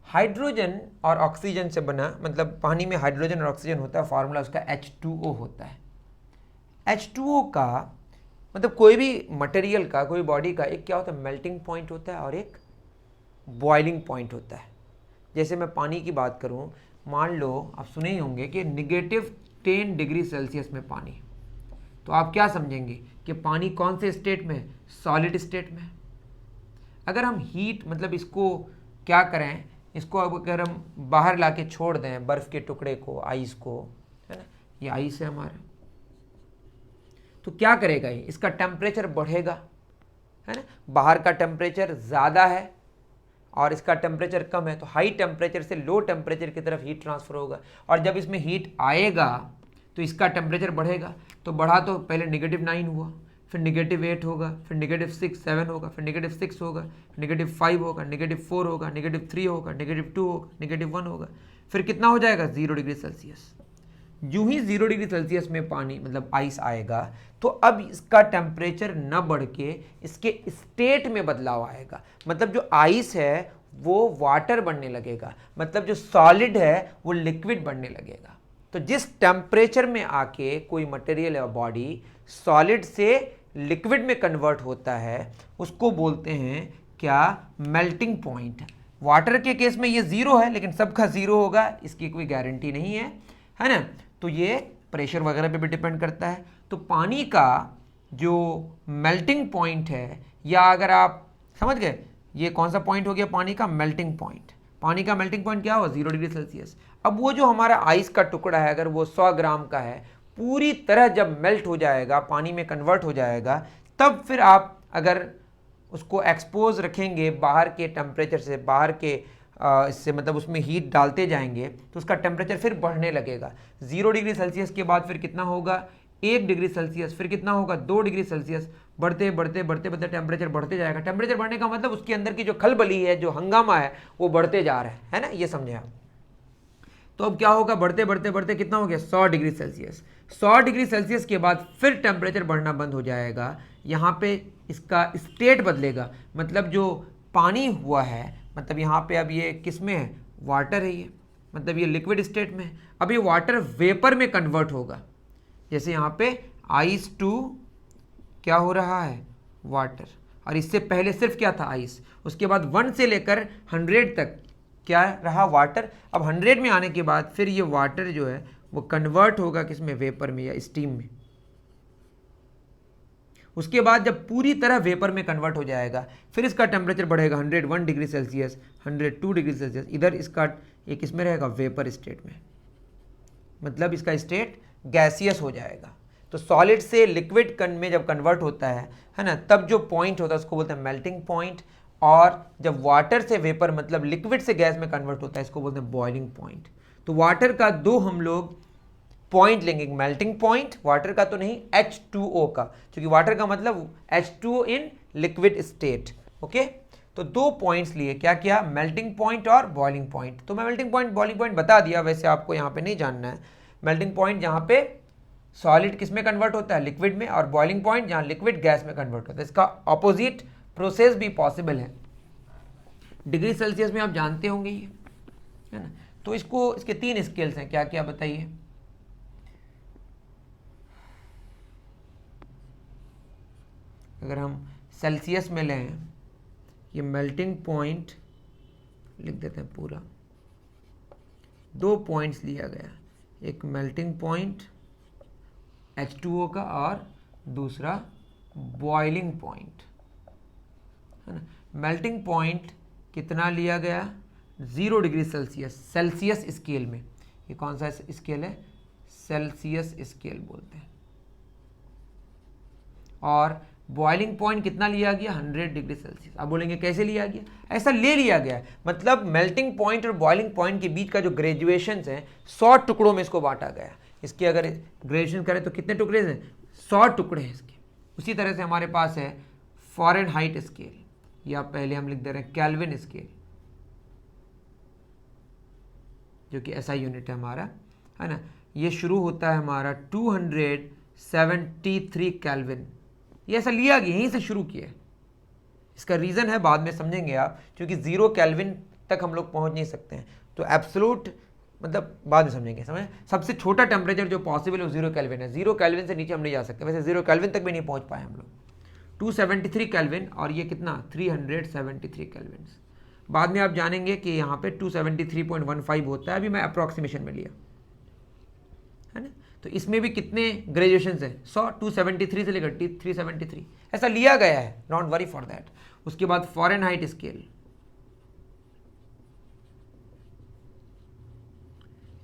हाइड्रोजन और ऑक्सीजन से बना, मतलब पानी में हाइड्रोजन और ऑक्सीजन होता है, फार्मूला उसका H2O होता है। H2O का मतलब कोई भी मटेरियल का, कोई बॉडी का एक क्या होता है, मेल्टिंग पॉइंट होता है और एक बॉइलिंग पॉइंट होता है। जैसे मैं पानी की बात करूं, मान लो आप सुने ही होंगे कि -10 डिग्री सेल्सियस में पानी, तो आप क्या समझेंगे कि पानी कौन से स्टेट में, सॉलिड स्टेट में। अगर हम हीट मतलब इसको क्या करें, इसको अगर हम बाहर लाके छोड़ दें बर्फ़ के टुकड़े को, आइस को, है ना, ये आइस है हमारा, तो क्या करेगा ये, इसका टेम्परेचर बढ़ेगा, है ना। बाहर का टेम्परेचर ज़्यादा है और इसका टेम्परेचर कम है, तो हाई टेम्परेचर से लो टेम्परेचर की तरफ हीट ट्रांसफ़र होगा और जब इसमें हीट आएगा तो इसका टेम्परेचर बढ़ेगा। तो बढ़ा तो पहले -9 हुआ, फिर -8 होगा, फिर -6, 7 होगा, फिर -6 होगा, -5 होगा, -4 होगा, -3 होगा, -2 होगा, -1 होगा, फिर कितना हो जाएगा, 0 डिग्री सेल्सियस। यूं ही 0 डिग्री सेल्सियस में पानी मतलब आइस आएगा तो अब इसका टेम्परेचर न बढ़ के इसके स्टेट में बदलाव आएगा, मतलब जो आइस है वो वाटर बनने लगेगा, मतलब जो सॉलिड है वो लिक्विड बनने लगेगा। तो जिस टेम्परेचर में आके कोई मटेरियल या बॉडी सॉलिड से लिक्विड में कन्वर्ट होता है उसको बोलते हैं क्या, मेल्टिंग पॉइंट। वाटर के केस में ये 0 है, लेकिन सबका 0 होगा इसकी कोई गारंटी नहीं है, है ना। तो ये प्रेशर वगैरह पे भी डिपेंड करता है। तो पानी का जो मेल्टिंग पॉइंट है, या अगर आप समझ गए ये कौन सा पॉइंट हो गया, पानी का मेल्टिंग पॉइंट। पानी का मेल्टिंग पॉइंट क्या होगा, 0 डिग्री सेल्सियस। अब वो जो हमारा आइस का टुकड़ा है अगर वो 100 ग्राम का है, पूरी तरह जब मेल्ट हो जाएगा, पानी में कन्वर्ट हो जाएगा, तब फिर आप अगर उसको एक्सपोज रखेंगे बाहर के टेम्परेचर से, बाहर के इससे मतलब उसमें हीट डालते जाएंगे तो उसका टेम्परेचर फिर बढ़ने लगेगा। 0 डिग्री सेल्सियस के बाद फिर कितना होगा, 1 डिग्री सेल्सियस, फिर कितना होगा, 2 डिग्री सेल्सियस, बढ़ते बढ़ते बढ़ते बढ़ते टेम्परेचर बढ़ते जाएगा। टेम्परेचर बढ़ने का मतलब उसके अंदर की जो खलबली है, जो हंगामा है, वो बढ़ते जा रहा है ना, ये समझे आप। तो अब क्या होगा, बढ़ते बढ़ते बढ़ते कितना हो गया, 100 डिग्री सेल्सियस। 100 डिग्री सेल्सियस के बाद फिर टेम्परेचर बढ़ना बंद हो जाएगा, यहाँ पे इसका स्टेट बदलेगा, मतलब जो पानी हुआ है, मतलब यहाँ पे अब ये किस में है, वाटर है ये, मतलब ये लिक्विड स्टेट में है। अब ये वाटर वेपर में कन्वर्ट होगा, जैसे यहाँ पे आइस टू क्या हो रहा है, वाटर, और इससे पहले सिर्फ क्या था, आइस। उसके बाद 1 से लेकर 100 तक क्या रहा, वाटर। अब 100 में आने के बाद फिर ये वाटर जो है वो कन्वर्ट होगा किसमें, वेपर में या स्टीम में। उसके बाद जब पूरी तरह वेपर में कन्वर्ट हो जाएगा फिर इसका टेम्परेचर बढ़ेगा 101 डिग्री सेल्सियस, 102 डिग्री सेल्सियस, इधर इसका एक इसमें रहेगा वेपर स्टेट में, मतलब इसका स्टेट गैसियस हो जाएगा। तो सॉलिड से लिक्विड में जब कन्वर्ट होता है ना, तब जो पॉइंट होता है उसको बोलते हैं मेल्टिंग पॉइंट, और जब वाटर से वेपर मतलब लिक्विड से गैस में कन्वर्ट होता है इसको बोलते हैं बॉइलिंग पॉइंट। तो वाटर का 2 हम लोग पॉइंट लेंगे, मेल्टिंग पॉइंट वाटर का तो नहीं, H2O का, क्योंकि वाटर का मतलब H2O in liquid state. Okay, तो 2 पॉइंट्स लिए, क्या क्या, मेल्टिंग पॉइंट और बॉइलिंग पॉइंट। तो मैं मेल्टिंग पॉइंट बॉइलिंग पॉइंट बता दिया, वैसे आपको यहाँ पे नहीं जानना है। मेल्टिंग पॉइंट जहाँ पे सॉलिड किस में कन्वर्ट होता है, लिक्विड में, और बॉइलिंग पॉइंट जहाँ लिक्विड गैस में कन्वर्ट होता है। इसका ऑपोजिट प्रोसेस भी पॉसिबल है। डिग्री सेल्सियस में आप जानते होंगे ये, है ना। तो इसको, इसके 3 स्केल्स हैं, क्या क्या बताइए। अगर हम सेल्सियस में लें, ये मेल्टिंग पॉइंट लिख देते हैं पूरा, दो पॉइंट्स लिया गया, एक मेल्टिंग पॉइंट H2O का और दूसरा बॉइलिंग पॉइंट, है ना। मेल्टिंग पॉइंट कितना लिया गया, 0 डिग्री सेल्सियस, सेल्सियस स्केल में। ये कौन सा स्केल है, सेल्सियस स्केल बोलते हैं। और बॉइलिंग पॉइंट कितना लिया गया, 100 डिग्री सेल्सियस। अब बोलेंगे कैसे लिया गया, ऐसा ले लिया गया है, मतलब मेल्टिंग पॉइंट और बॉइलिंग पॉइंट के बीच का जो ग्रेजुएशन है 100 टुकड़ों में इसको बांटा गया। इसके अगर ग्रेजुएशन करें तो कितने टुकड़े हैं, 100 टुकड़े हैं इसके। उसी तरह से हमारे पास है फ़ारेनहाइट स्केल, या पहले हम लिख दे रहे हैं केल्विन स्केल, जो कि ऐसा यूनिट है हमारा, है ना। ये शुरू होता है हमारा 273 केल्विन। ये ऐसा लिया गया, यहीं से शुरू किया। इसका रीज़न है बाद में समझेंगे आप, क्योंकि 0 केल्विन तक हम लोग पहुंच नहीं सकते हैं, तो एब्सोल्यूट मतलब बाद में समझेंगे। समझ, सबसे छोटा टेम्परेचर जो पॉसिबल है वो 0 केल्विन है। 0 केल्विन से नीचे हम नहीं जा सकते, वैसे 0 केल्विन तक भी नहीं पहुंच पाए हम लोग। 273 केल्विन और ये कितना 373 केल्विन। बाद में आप जानेंगे कि यहाँ पे 273.15 होता है, अभी मैं अप्रॉक्सीमेशन में लिया, है ना। तो इसमें भी कितने ग्रेजुएशन है, 100, 273 से लेकर 373 ऐसा लिया गया है, डोंट वरी फॉर दैट। उसके बाद फ़ारेनहाइट स्केल,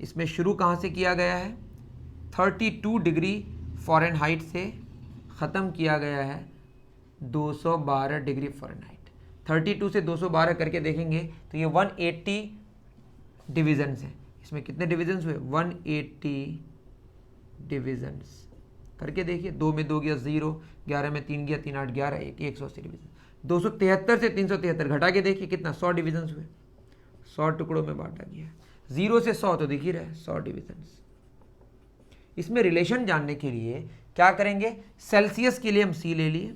इसमें शुरू कहाँ से किया गया है, 32 डिग्री फ़ारेनहाइट से ख़त्म किया गया है 212 डिग्री फ़ारेनहाइट। 32 से 212 करके देखेंगे तो ये 180 डिविजन्स हैं। इसमें कितने डिविजन्स हुए, 180 डिविजन्स करके देखिए। 2 में 2 गया 0, 11 में 3 गया 3, 8 11, 180 डिवीजन। 273 से 373 घटा के देखिए कितना, 100 डिविजन्स हुए, 100 टुकड़ों में बांटा गया। 0 से 100 तो दिख ही रहा है, 100 डिविजन्स। इसमें रिलेशन जानने के लिए क्या करेंगे, सेल्सियस के लिए हम C ले लिए,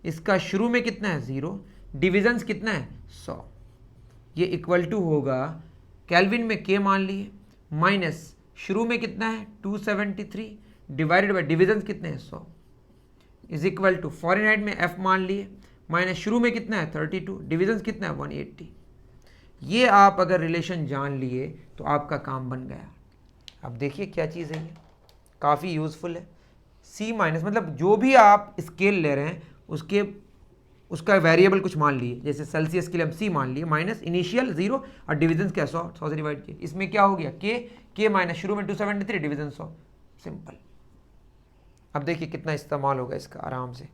इसका शुरू में कितना है 0, डिविजन्स कितना है 100, ये इक्वल टू होगा केल्विन में K मान लिए, माइनस शुरू में कितना है 273 डिवाइडेड बाय डिविजन्स कितने हैं 100, इज इक्वल टू फ़ारेनहाइट में F मान लिए, माइनस शुरू में कितना है 32, डिविजन्स कितना है 180। ये आप अगर रिलेशन जान लिए तो आपका काम बन गया। अब देखिए क्या चीज़ है, ये काफ़ी यूज़फुल है। C माइनस मतलब जो भी आप स्केल ले रहे हैं उसका वेरिएबल कुछ मान लिए, जैसे सेल्सियस के लिए हम C मान लिए, माइनस इनिशियल 0 और डिविजन क्या 100 से डिवाइड किए। इसमें क्या हो गया K माइनस शुरू में 273 डिविजन 100, सिंपल। अब देखिए कितना इस्तेमाल होगा इसका आराम से,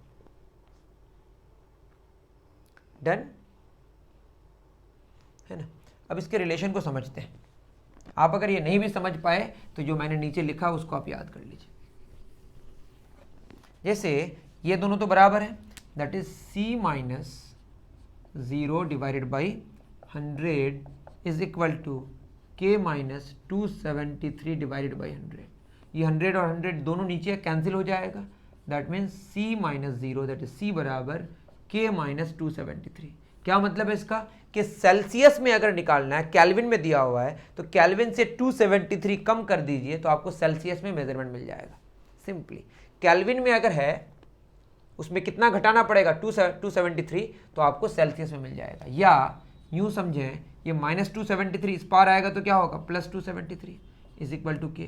डन है ना। अब इसके रिलेशन को समझते हैं। आप अगर ये नहीं भी समझ पाए तो जो मैंने नीचे लिखा उसको आप याद कर लीजिए। जैसे ये दोनों तो बराबर है, that is C minus 0 divided by 100 is equal to K minus 273 divided by 100। ये 100 और 100 दोनों नीचे कैंसिल हो जाएगा, that means C minus 0 that is C बराबर K माइनस 273। क्या मतलब है इसका, कि सेल्सियस में अगर निकालना है, केल्विन में दिया हुआ है तो केल्विन से 273 कम कर दीजिए तो आपको सेल्सियस में मेजरमेंट मिल जाएगा। सिंपली केल्विन में अगर है उसमें कितना घटाना पड़ेगा 273 तो आपको सेल्सियस में मिल जाएगा। या यूं समझें ये माइनस 273 इस पार आएगा तो क्या होगा plus 273 is equal to K,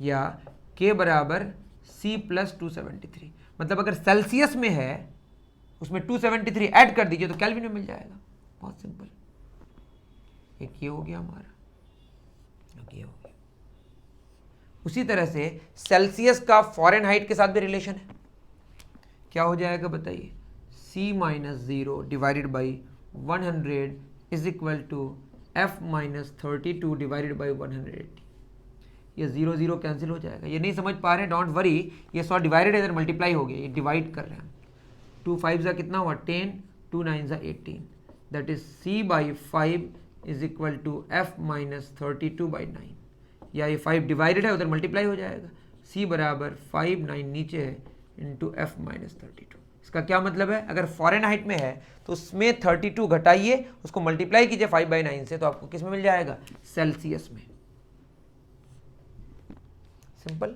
या K बराबर C प्लस 273। मतलब अगर सेल्सियस में है उसमें 273 ऐड कर दीजिए तो केल्विन में मिल जाएगा। बहुत सिंपल। एक ये हो गया हमारा, ये हो गया। उसी तरह से सेल्सियस का फ़ारेनहाइट के साथ भी रिलेशन है। क्या हो जाएगा बताइए, C minus 0 divided by 100 is equal to F minus 32 divided by 180। ये 0 0 कैंसिल हो जाएगा। ये नहीं समझ पा रहे, डोंट वरी, ये 100 डिवाइडेड इधर मल्टीप्लाई हो गया, ये डिवाइड कर रहे हैं। 2 5 जा कितना हुआ 10, 2 9 जा 18, that is C by 5 is equal to F minus 32 by 9। या ये 5 डिवाइडेड है उधर मल्टीप्लाई हो जाएगा, C बराबर 5 9 नीचे है इंटू F माइनस 32। इसका क्या मतलब है, अगर फ़ारेनहाइट में है तो उसमें 32 घटाइए, उसको मल्टीप्लाई कीजिए 5/9 से, तो आपको किस में मिल जाएगा, सेल्सियस में। सिंपल।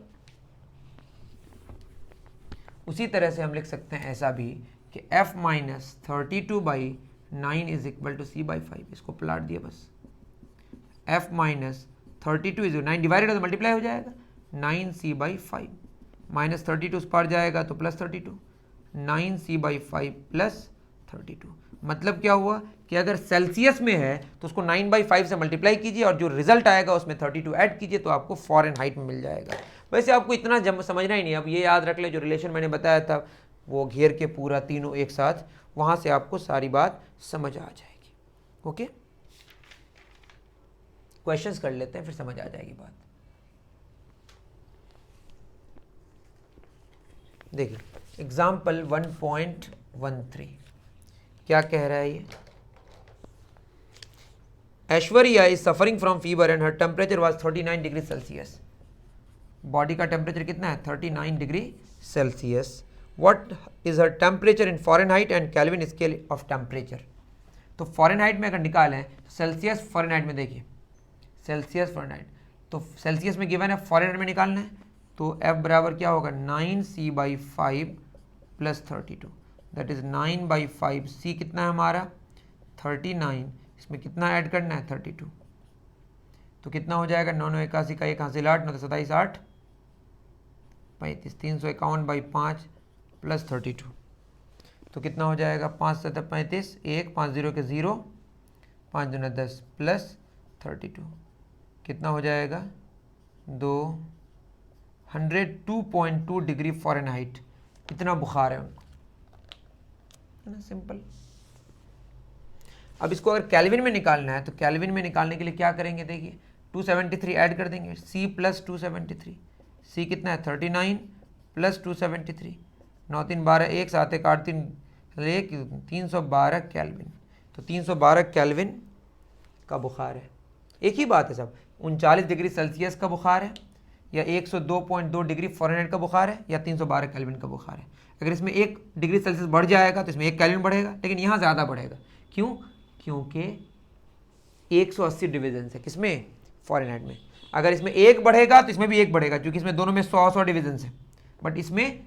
उसी तरह से हम लिख सकते हैं ऐसा भी कि F minus 32/9 is equal to C by 5। इसको प्लाट दिया बस, F माइनस 32 इज 9 डिवाइडेड तो मल्टीप्लाई हो जाएगा 9c/5 माइनस 32 उस पार जाएगा तो प्लस 32 9c/5 प्लस 32। मतलब क्या हुआ कि अगर सेल्सियस में है तो उसको 9/5 से मल्टीप्लाई कीजिए और जो रिजल्ट आएगा उसमें 32 ऐड कीजिए तो आपको फ़ारेनहाइट में मिल जाएगा। वैसे आपको इतना समझना ही नहीं, अब ये याद रख ले जो रिलेशन मैंने बताया था वो घेर के पूरा तीनों एक साथ, वहाँ से आपको सारी बात समझ आ जाएगी। ओके, क्वेश्चंस कर लेते हैं फिर समझ आ जाएगी बात। देखिए एग्जाम्पल 1.13 क्या कह रहा है ये, Aishwarya is suffering from fever and her temperature was 39 degree Celsius. Body का टेम्परेचर कितना है 39 degree Celsius. What is her temperature in Fahrenheit and kelvin scale of temperature. तो फ़ारेनहाइट में अगर निकालें सेल्सियस फ़ारेनहाइट में, देखिए सेल्सियस फ़ारेनहाइट, तो सेल्सियस में गिवन है, फ़ारेनहाइट में निकालना है तो F बराबर क्या होगा 9c/5 plus 32, that is 9/5। C कितना है हमारा 39, इसमें कितना ऐड करना है 32, तो कितना हो जाएगा 981 का 1 हासिल 8 9 27 8 35 351/5 प्लस 32, तो कितना हो जाएगा 5 7 35 1 5 0 के 0 5 2 10 प्लस 32 कितना हो जाएगा 102.2 डिग्री फ़ारेनहाइट। इतना बुखार है उनको, है ना, सिंपल। अब इसको अगर कैल्विन में निकालना है तो कैल्विन में निकालने के लिए क्या करेंगे, देखिए 273 ऐड कर देंगे, C प्लस 273, C कितना है 39 प्लस 273, 9 3 12 1 7 1 8 3 1 312 कैल्विन। तो 312 कैल्विन का बुखार है। एक ही बात है सब, 39 डिग्री सेल्सियस का बुखार है या 102.2 डिग्री फ़ारेनहाइट का बुखार है या 312 केल्विन का बुखार है। अगर इसमें 1 डिग्री सेल्सियस बढ़ जाएगा तो इसमें 1 केल्विन बढ़ेगा, लेकिन यहाँ ज़्यादा बढ़ेगा। क्यों? क्योंकि 180 डिवीजन है किसमें फ़ारेनहाइट में। अगर इसमें 1 बढ़ेगा तो इसमें भी 1 बढ़ेगा, क्योंकि इसमें दोनों में 100 डिवीजन है, बट इसमें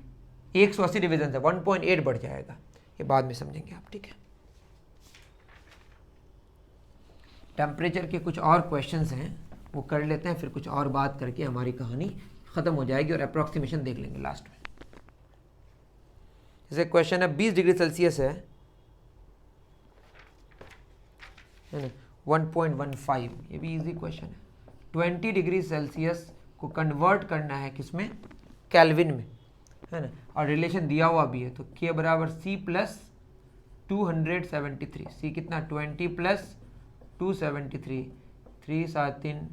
180 डिवीजन है, 1.8 बढ़ जाएगा। ये बाद में समझेंगे आप, ठीक है। टेम्परेचर के कुछ और क्वेश्चंस हैं वो कर लेते हैं, फिर कुछ और बात करके हमारी कहानी ख़त्म हो जाएगी और अप्रॉक्सीमेशन देख लेंगे लास्ट में। जैसे क्वेश्चन है 20 डिग्री सेल्सियस है ना, 1.15, ये भी इजी क्वेश्चन है। 20 डिग्री सेल्सियस को कन्वर्ट करना है किसमें, केल्विन में, है ना, और रिलेशन दिया हुआ भी है। तो K बराबर C प्लस 273, C कितना 20 प्लस 273, 3 7 3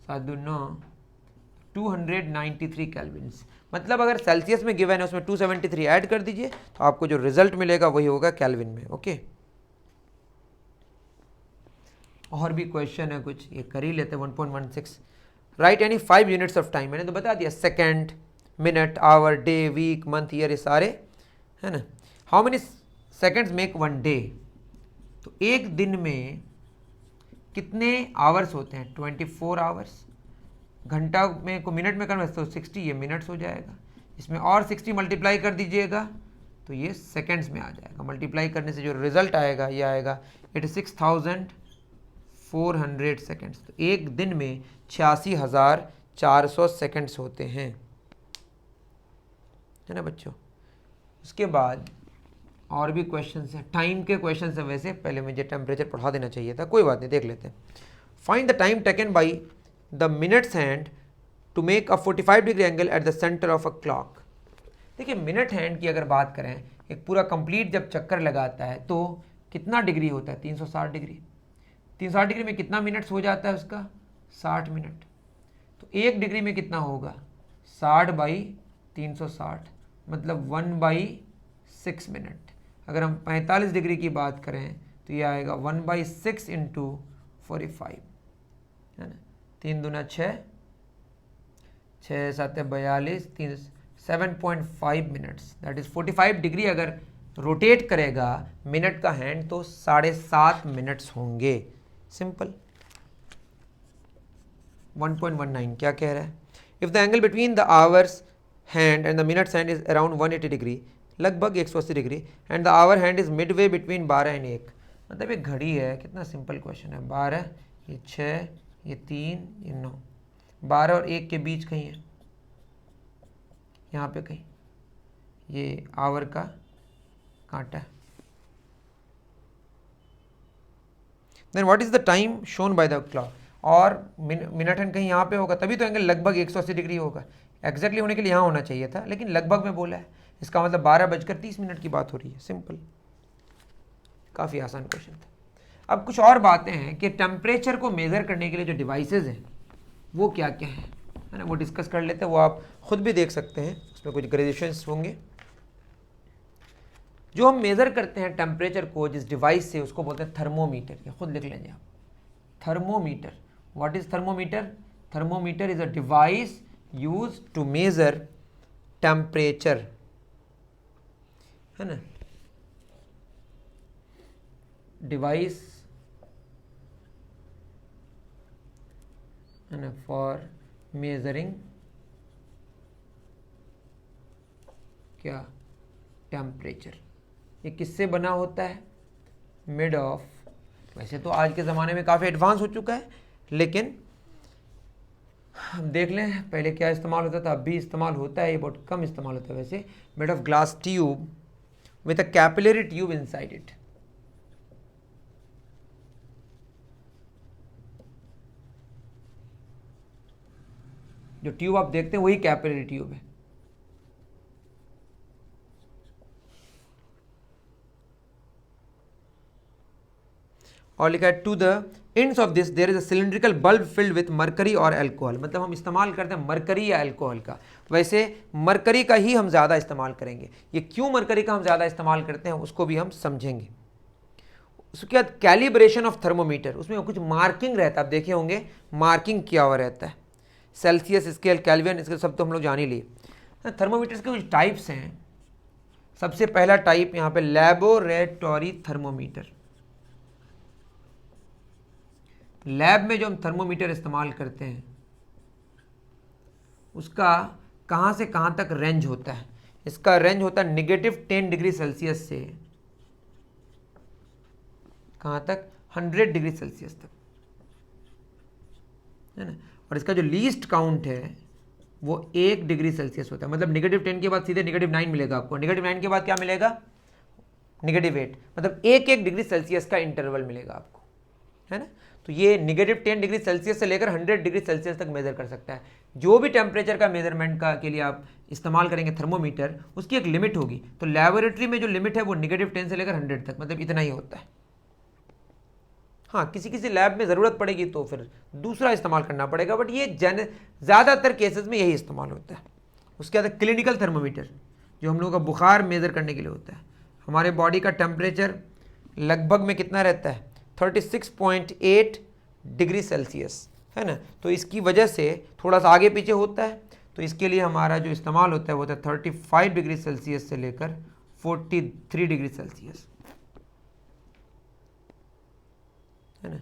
7 2 9 293 केल्विन्स। मतलब अगर सेल्सियस में गिवन है उसमें 273 ऐड कर दीजिए तो आपको जो रिजल्ट मिलेगा वही होगा केल्विन में। ओके, और भी क्वेश्चन है कुछ, ये कर ही लेते हैं। 1.16 right any 5 units of time. मैंने तो बता दिया, second, minute, hour, day, week, month, year, ये सारे, है ना। How many seconds make 1 day. तो एक दिन में कितने आवर्स होते हैं 24 आवर्स। घंटा में को मिनट में कन्वर्ट तो 60, ये मिनट्स हो जाएगा। इसमें और 60 मल्टीप्लाई कर दीजिएगा तो ये सेकेंड्स में आ जाएगा। मल्टीप्लाई करने से जो रिजल्ट आएगा ये आएगा 86,400 सेकेंड्स। तो एक दिन में 86,400 सेकेंड्स होते हैं, है ना बच्चों। उसके बाद और भी क्वेश्चंस हैं, टाइम के क्वेश्चंस हैं। वैसे पहले मुझे टेम्परेचर पढ़ा देना चाहिए था, कोई बात नहीं, देख लेते हैं। Find the time taken by the minutes hand to make a 45 degree angle at the centre of a clock. देखिए मिनट हैंड की अगर बात करें, एक पूरा कंप्लीट जब चक्कर लगाता है तो कितना डिग्री होता है 360 डिग्री। 360 डिग्री में कितना मिनट्स हो जाता है उसका 60 मिनट। तो 1 डिग्री में कितना होगा 60/360, मतलब 1/6 मिनट। अगर हम 45 डिग्री की बात करें तो ये आएगा 1/6 इंटू 45, है ना। 3 दूना 6, 6 7 42, 3 7.5 मिनट्स, दैट इज 45 डिग्री अगर रोटेट करेगा मिनट का हैंड तो 7.5 मिनट्स होंगे। सिंपल। 1.19 क्या कह रहा है, if the angle between the hours hand and the minutes hand is around 180 degree, लगभग 180 degree, and the hour hand is midway between 12 and 1। मतलब एक घड़ी है, कितना सिंपल क्वेश्चन है। 12, ये 6, ये 3, ये 9, 12 और 1 के बीच कहीं है, यहाँ पे कहीं, ये आवर का कांटा है। Then what is the time shown by the clock, और मिनट हैंड कहीं यहाँ पे होगा, तभी तो एंगल लगभग 180 डिग्री होगा। एग्जैक्टली होने के लिए यहाँ होना चाहिए था, लेकिन लगभग में बोला है, इसका मतलब 12:30 की बात हो रही है। सिंपल, काफ़ी आसान क्वेश्चन था। अब कुछ और बातें हैं कि टेम्परेचर को मेज़र करने के लिए जो डिवाइसेस हैं वो क्या क्या हैं, है ना, वो डिस्कस कर लेते हैं। वो आप खुद भी देख सकते हैं, उसमें कुछ ग्रेजुएशंस होंगे। जो हम मेज़र करते हैं टेम्परेचर को जिस डिवाइस से, उसको बोलते हैं थर्मोमीटर। ये खुद लिख लेंगे आप, thermometer. What is thermometer? Thermometer is a device use to measure temperature, है ना, डिवाइस, है ना, फॉर मेजरिंग क्या, टेम्परेचर। ये किससे बना होता है? मेड ऑफ, वैसे तो आज के ज़माने में काफ़ी एडवांस हो चुका है, लेकिन हम देख लें पहले क्या इस्तेमाल होता था, अब भी इस्तेमाल होता है, ये बहुत कम इस्तेमाल होता है वैसे। Made of glass tube with a capillary tube inside it. जो ट्यूब आप देखते हैं वही कैपिलरी ट्यूब है। और लिखा है to the ends of this there is a cylindrical bulb filled with mercury और अल्कोहल। मतलब हम इस्तेमाल करते हैं मरकरी या अल्कोहल का, वैसे मरकरी का ही हम ज़्यादा इस्तेमाल करेंगे। ये क्यों मरकरी का हम ज़्यादा इस्तेमाल करते हैं उसको भी हम समझेंगे। उसके बाद कैलिब्रेशन ऑफ थर्मोमीटर, उसमें कुछ मार्किंग रहता है, आप देखे होंगे मार्किंग किया हुआ रहता है, सेल्सियस स्केल, केल्विन, इसके सब तो हम लोग जान ही लिए। थर्मोमीटर्स के कुछ टाइप्स हैं। सबसे पहला टाइप यहाँ पे लैबोरेटरी थर्मोमीटर। लैब में जो हम थर्मोमीटर इस्तेमाल करते हैं उसका कहाँ से कहाँ तक रेंज होता है? इसका रेंज होता है -10 डिग्री सेल्सियस से कहाँ तक? 100 डिग्री सेल्सियस तक, है ना। और इसका जो लीस्ट काउंट है वो 1 डिग्री सेल्सियस होता है। मतलब -10 के बाद सीधे -9 मिलेगा आपको, -9 के बाद क्या मिलेगा? -8। मतलब 1 डिग्री सेल्सियस का इंटरवल मिलेगा आपको, है ना। तो ये -10 डिग्री सेल्सियस से लेकर 100 डिग्री सेल्सियस तक मेजर कर सकता है। जो भी टेम्परेचर का मेजरमेंट का के लिए आप इस्तेमाल करेंगे थर्मोमीटर, उसकी एक लिमिट होगी। तो लैबोरेटरी में जो लिमिट है वो -10 से लेकर 100 तक, मतलब इतना ही होता है। हाँ, किसी किसी लैब में ज़रूरत पड़ेगी तो फिर दूसरा इस्तेमाल करना पड़ेगा, बट ये ज़्यादातर केसेस में यही इस्तेमाल होता है। उसके बाद क्लिनिकल थर्मोमीटर, जो हम लोगों का बुखार मेज़र करने के लिए होता है। हमारे बॉडी का टेम्परेचर लगभग में कितना रहता है? 36.8 डिग्री सेल्सियस, है ना। तो इसकी वजह से थोड़ा सा आगे पीछे होता है, तो इसके लिए हमारा जो इस्तेमाल होता है वो होता है 35 डिग्री सेल्सियस से लेकर 43 डिग्री सेल्सियस, है ना।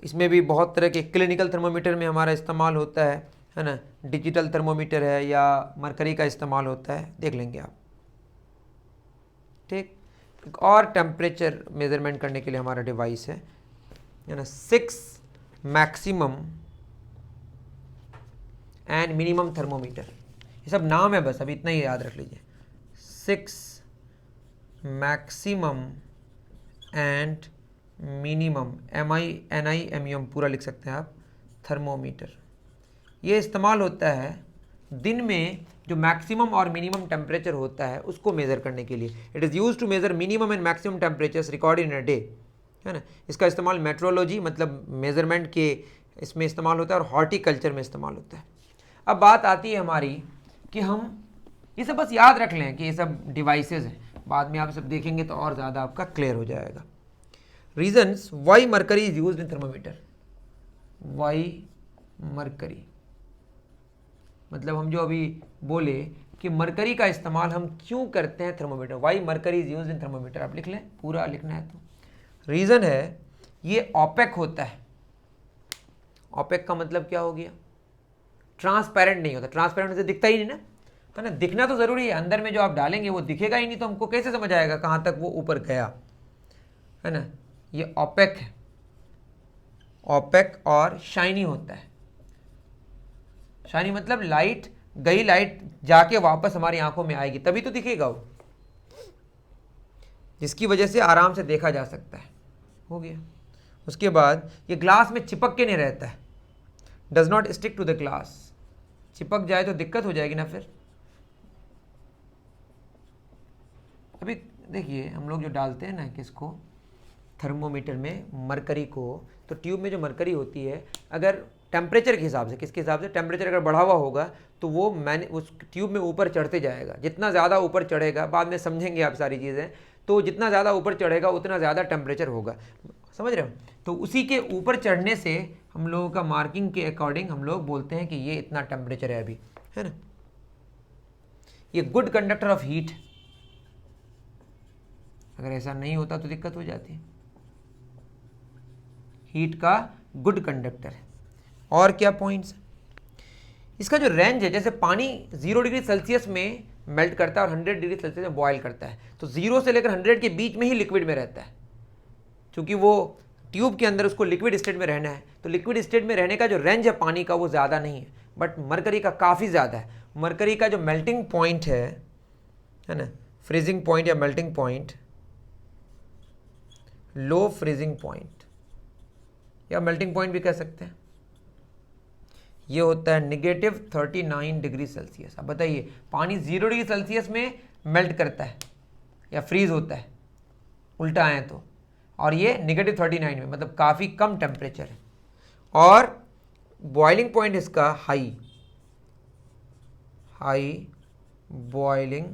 इसमें भी बहुत तरह के क्लिनिकल थर्मोमीटर में हमारा इस्तेमाल होता है ना। डिजिटल थर्मोमीटर है या मरकरी का इस्तेमाल होता है, देख लेंगे आप, ठीक। एक और टेम्परेचर मेजरमेंट करने के लिए हमारा डिवाइस है ना, 6 मैक्सिमम एंड मिनिमम थर्मोमीटर। ये सब नाम है, बस अभी इतना ही याद रख लीजिए। 6 मैक्सिमम एंड मिनिमम, MINIMUM पूरा लिख सकते हैं आप, थर्मोमीटर। ये इस्तेमाल होता है दिन में जो मैक्सिमम और मिनिमम टेम्परेचर होता है उसको मेज़र करने के लिए। It is use to measure minimum and maximum temperatures record in a day, है ना। इसका इस्तेमाल मेट्रोलॉजी मतलब मेज़रमेंट के इसमें इस्तेमाल होता है और हॉर्टिकल्चर में इस्तेमाल होता है। अब बात आती है हमारी कि हम ये सब बस याद रख लें कि ये सब डिवाइसेस हैं, बाद में आप सब देखेंगे तो और ज़्यादा आपका क्लियर हो जाएगा। Reasons why mercury is use in thermometer. Why mercury मतलब हम जो अभी बोले कि मरकरी का इस्तेमाल हम क्यों करते हैं thermometer, why mercury is use in thermometer, आप लिख लें, पूरा लिखना है तो। रीज़न है ये ऑपेक होता है। ऑपेक का मतलब क्या हो गया? ट्रांसपेरेंट नहीं होता। ट्रांसपेरेंट से दिखता ही नहीं ना, है ना। दिखना तो ज़रूरी है, अंदर में जो आप डालेंगे वो दिखेगा ही नहीं, तो हमको कैसे समझ आएगा कहाँ तक वो ऊपर गया, है ना। ये ऑपेक है, ओपेक और शाइनी होता है। शाइनी मतलब लाइट गई, लाइट जाके वापस हमारी आंखों में आएगी तभी तो दिखेगा वो, जिसकी वजह से आराम से देखा जा सकता है। हो गया। उसके बाद ये ग्लास में चिपक के नहीं रहता है, does not stick to the glass. चिपक जाए तो दिक्कत हो जाएगी ना फिर। अभी देखिए हम लोग जो डालते हैं ना किसको, थर्मोमीटर में मरकरी को, तो ट्यूब में जो मरकरी होती है अगर टेम्परेचर के हिसाब से, किसके हिसाब से, टेम्परेचर अगर बढ़ा हुआ होगा तो वो उस ट्यूब में ऊपर चढ़ते जाएगा। जितना ज़्यादा ऊपर चढ़ेगा, बाद में समझेंगे आप सारी चीज़ें, तो जितना ज़्यादा ऊपर चढ़ेगा उतना ज़्यादा टेम्परेचर होगा, समझ रहे हो। तो उसी के ऊपर चढ़ने से हम लोगों का मार्किंग के अकॉर्डिंग हम लोग बोलते हैं कि ये इतना टेम्परेचर है अभी, है ना। ये गुड कंडक्टर ऑफ हीट, अगर ऐसा नहीं होता तो दिक्कत हो जाती। हीट का गुड कंडक्टर है। और क्या पॉइंट्स, इसका जो रेंज है, जैसे पानी 0 डिग्री सेल्सियस में मेल्ट करता है और 100 डिग्री सेल्सियस में बॉयल करता है, तो 0 से लेकर 100 के बीच में ही लिक्विड में रहता है, क्योंकि वो ट्यूब के अंदर उसको लिक्विड स्टेट में रहना है। तो लिक्विड स्टेट में रहने का जो रेंज है पानी का वो ज़्यादा नहीं है, बट मरकरी का काफ़ी ज़्यादा है। मरकरी का जो मेल्टिंग पॉइंट है ना, फ्रीजिंग पॉइंट या मेल्टिंग पॉइंट, लो फ्रीजिंग पॉइंट या मेल्टिंग पॉइंट भी कह सकते हैं, ये होता है -39 डिग्री सेल्सियस। अब बताइए पानी 0 डिग्री सेल्सियस में मेल्ट करता है या फ्रीज होता है, उल्टा आए तो, और ये -39 में, मतलब काफ़ी कम टेम्परेचर है। और बॉइलिंग पॉइंट इसका हाई बॉइलिंग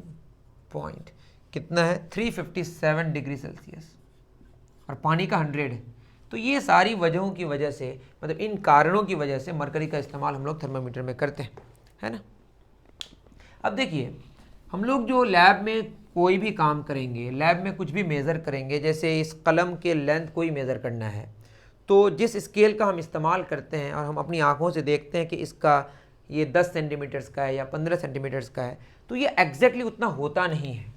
पॉइंट कितना है, 357 डिग्री सेल्सियस, और पानी का 100 है। तो ये सारी वजहों की वजह से, मतलब इन कारणों की वजह से मरकरी का इस्तेमाल हम लोग थर्मामीटर में करते हैं, है ना। अब देखिए हम लोग जो लैब में कोई भी काम करेंगे, लैब में कुछ भी मेज़र करेंगे, जैसे इस कलम के लेंथ को ही मेज़र करना है, तो जिस स्केल का हम इस्तेमाल करते हैं और हम अपनी आँखों से देखते हैं कि इसका ये 10 सेंटीमीटर्स का है या 15 सेंटीमीटर्स का है, तो ये एग्जैक्टली उतना होता नहीं है।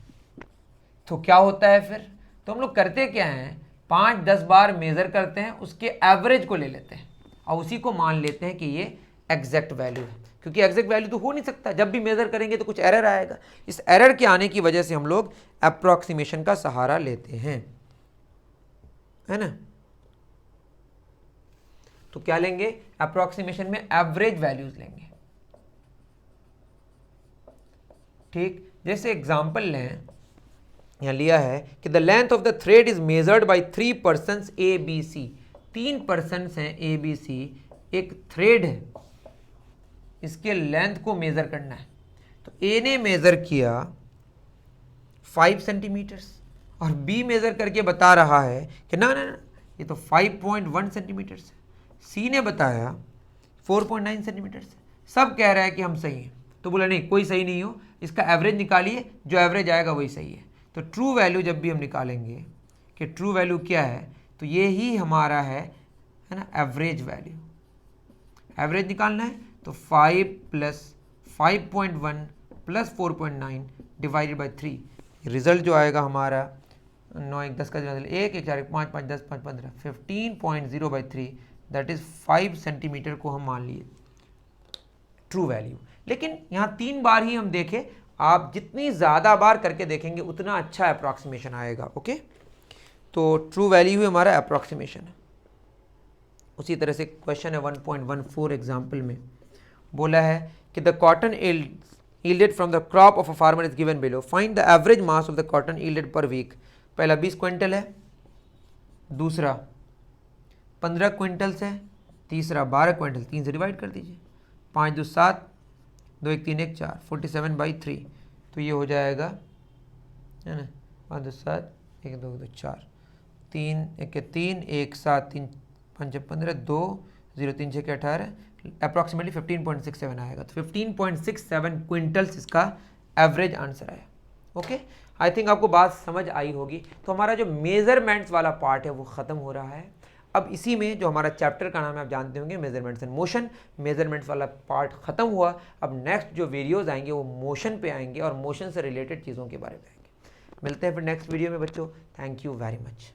तो क्या होता है फिर, तो हम लोग करते क्या हैं, 5-10 बार मेज़र करते हैं, उसके एवरेज को ले लेते हैं और उसी को मान लेते हैं कि ये एग्जैक्ट वैल्यू है, क्योंकि एग्जैक्ट वैल्यू तो हो नहीं सकता, जब भी मेज़र करेंगे तो कुछ एरर आएगा। इस एरर के आने की वजह से हम लोग अप्रॉक्सीमेशन का सहारा लेते हैं, है ना। तो क्या लेंगे, अप्रॉक्सीमेशन में एवरेज वैल्यूज लेंगे। ठीक, जैसे एग्जाम्पल लें, यहाँ लिया है कि the length of the thread is measured by 3 persons A B C. 3 persons हैं ए बी सी, एक थ्रेड है, इसके लेंथ को मेजर करना है। तो ए ने मेजर किया 5 सेंटीमीटर्स और बी मेजर करके बता रहा है कि ना ना ना ये तो 5.1 सेंटीमीटर्स है। सी ने बताया 4.9 सेंटीमीटर्स है। सब कह रहा है कि हम सही हैं। तो बोला नहीं, कोई सही नहीं हो, इसका एवरेज निकालिए, जो एवरेज आएगा वही सही है। तो ट्रू वैल्यू जब भी हम निकालेंगे कि ट्रू वैल्यू क्या है, तो ये ही हमारा है ना एवरेज वैल्यू। एवरेज निकालना है तो 5 + 5.1 + 4.9 डिवाइडेड बाई 3, रिजल्ट जो आएगा हमारा 9 1 10 का 1 1 4 1 5 5 10 5 15 15.0/3, दैट इज 5 सेंटीमीटर को हम मान लिए ट्रू वैल्यू। लेकिन यहाँ 3 बार ही हम देखें, आप जितनी ज़्यादा बार करके देखेंगे उतना अच्छा अप्रॉक्सीमेशन आएगा। ओके, तो ट्रू वैल्यू ही हमारा अप्रॉक्सीमेशन है। उसी तरह से क्वेश्चन है 1.14 एग्जाम्पल में बोला है कि the cotton yielded from the crop of a farmer is given below, find the average mass of the cotton yielded per week. पहला 20 क्विंटल है, दूसरा 15 क्विंटल्स है, तीसरा 12 क्विंटल। 3 से डिवाइड कर दीजिए, 5 2 7, 2 1 3 1 4, 47/3। तो ये हो जाएगा, है ना, 5 2 7 1 2 2 4, 3 1 3 1 7 3 5 15 2 0 3 6 18, अप्रॉक्सीमेटली 15.67 आएगा। तो 15.67 क्विंटल्स इसका एवरेज आंसर आया। ओके, आई थिंक आपको बात समझ आई होगी। तो हमारा जो मेजरमेंट्स वाला पार्ट है वो ख़त्म हो रहा है। अब इसी में जो हमारा चैप्टर का नाम है आप जानते होंगे, मेजरमेंट्स एंड मोशन, मेजरमेंट्स वाला पार्ट ख़त्म हुआ। अब नेक्स्ट जो वीडियोज़ आएंगे वो मोशन पे आएंगे और मोशन से रिलेटेड चीज़ों के बारे में आएंगे। मिलते हैं फिर नेक्स्ट वीडियो में बच्चों। Thank you very much.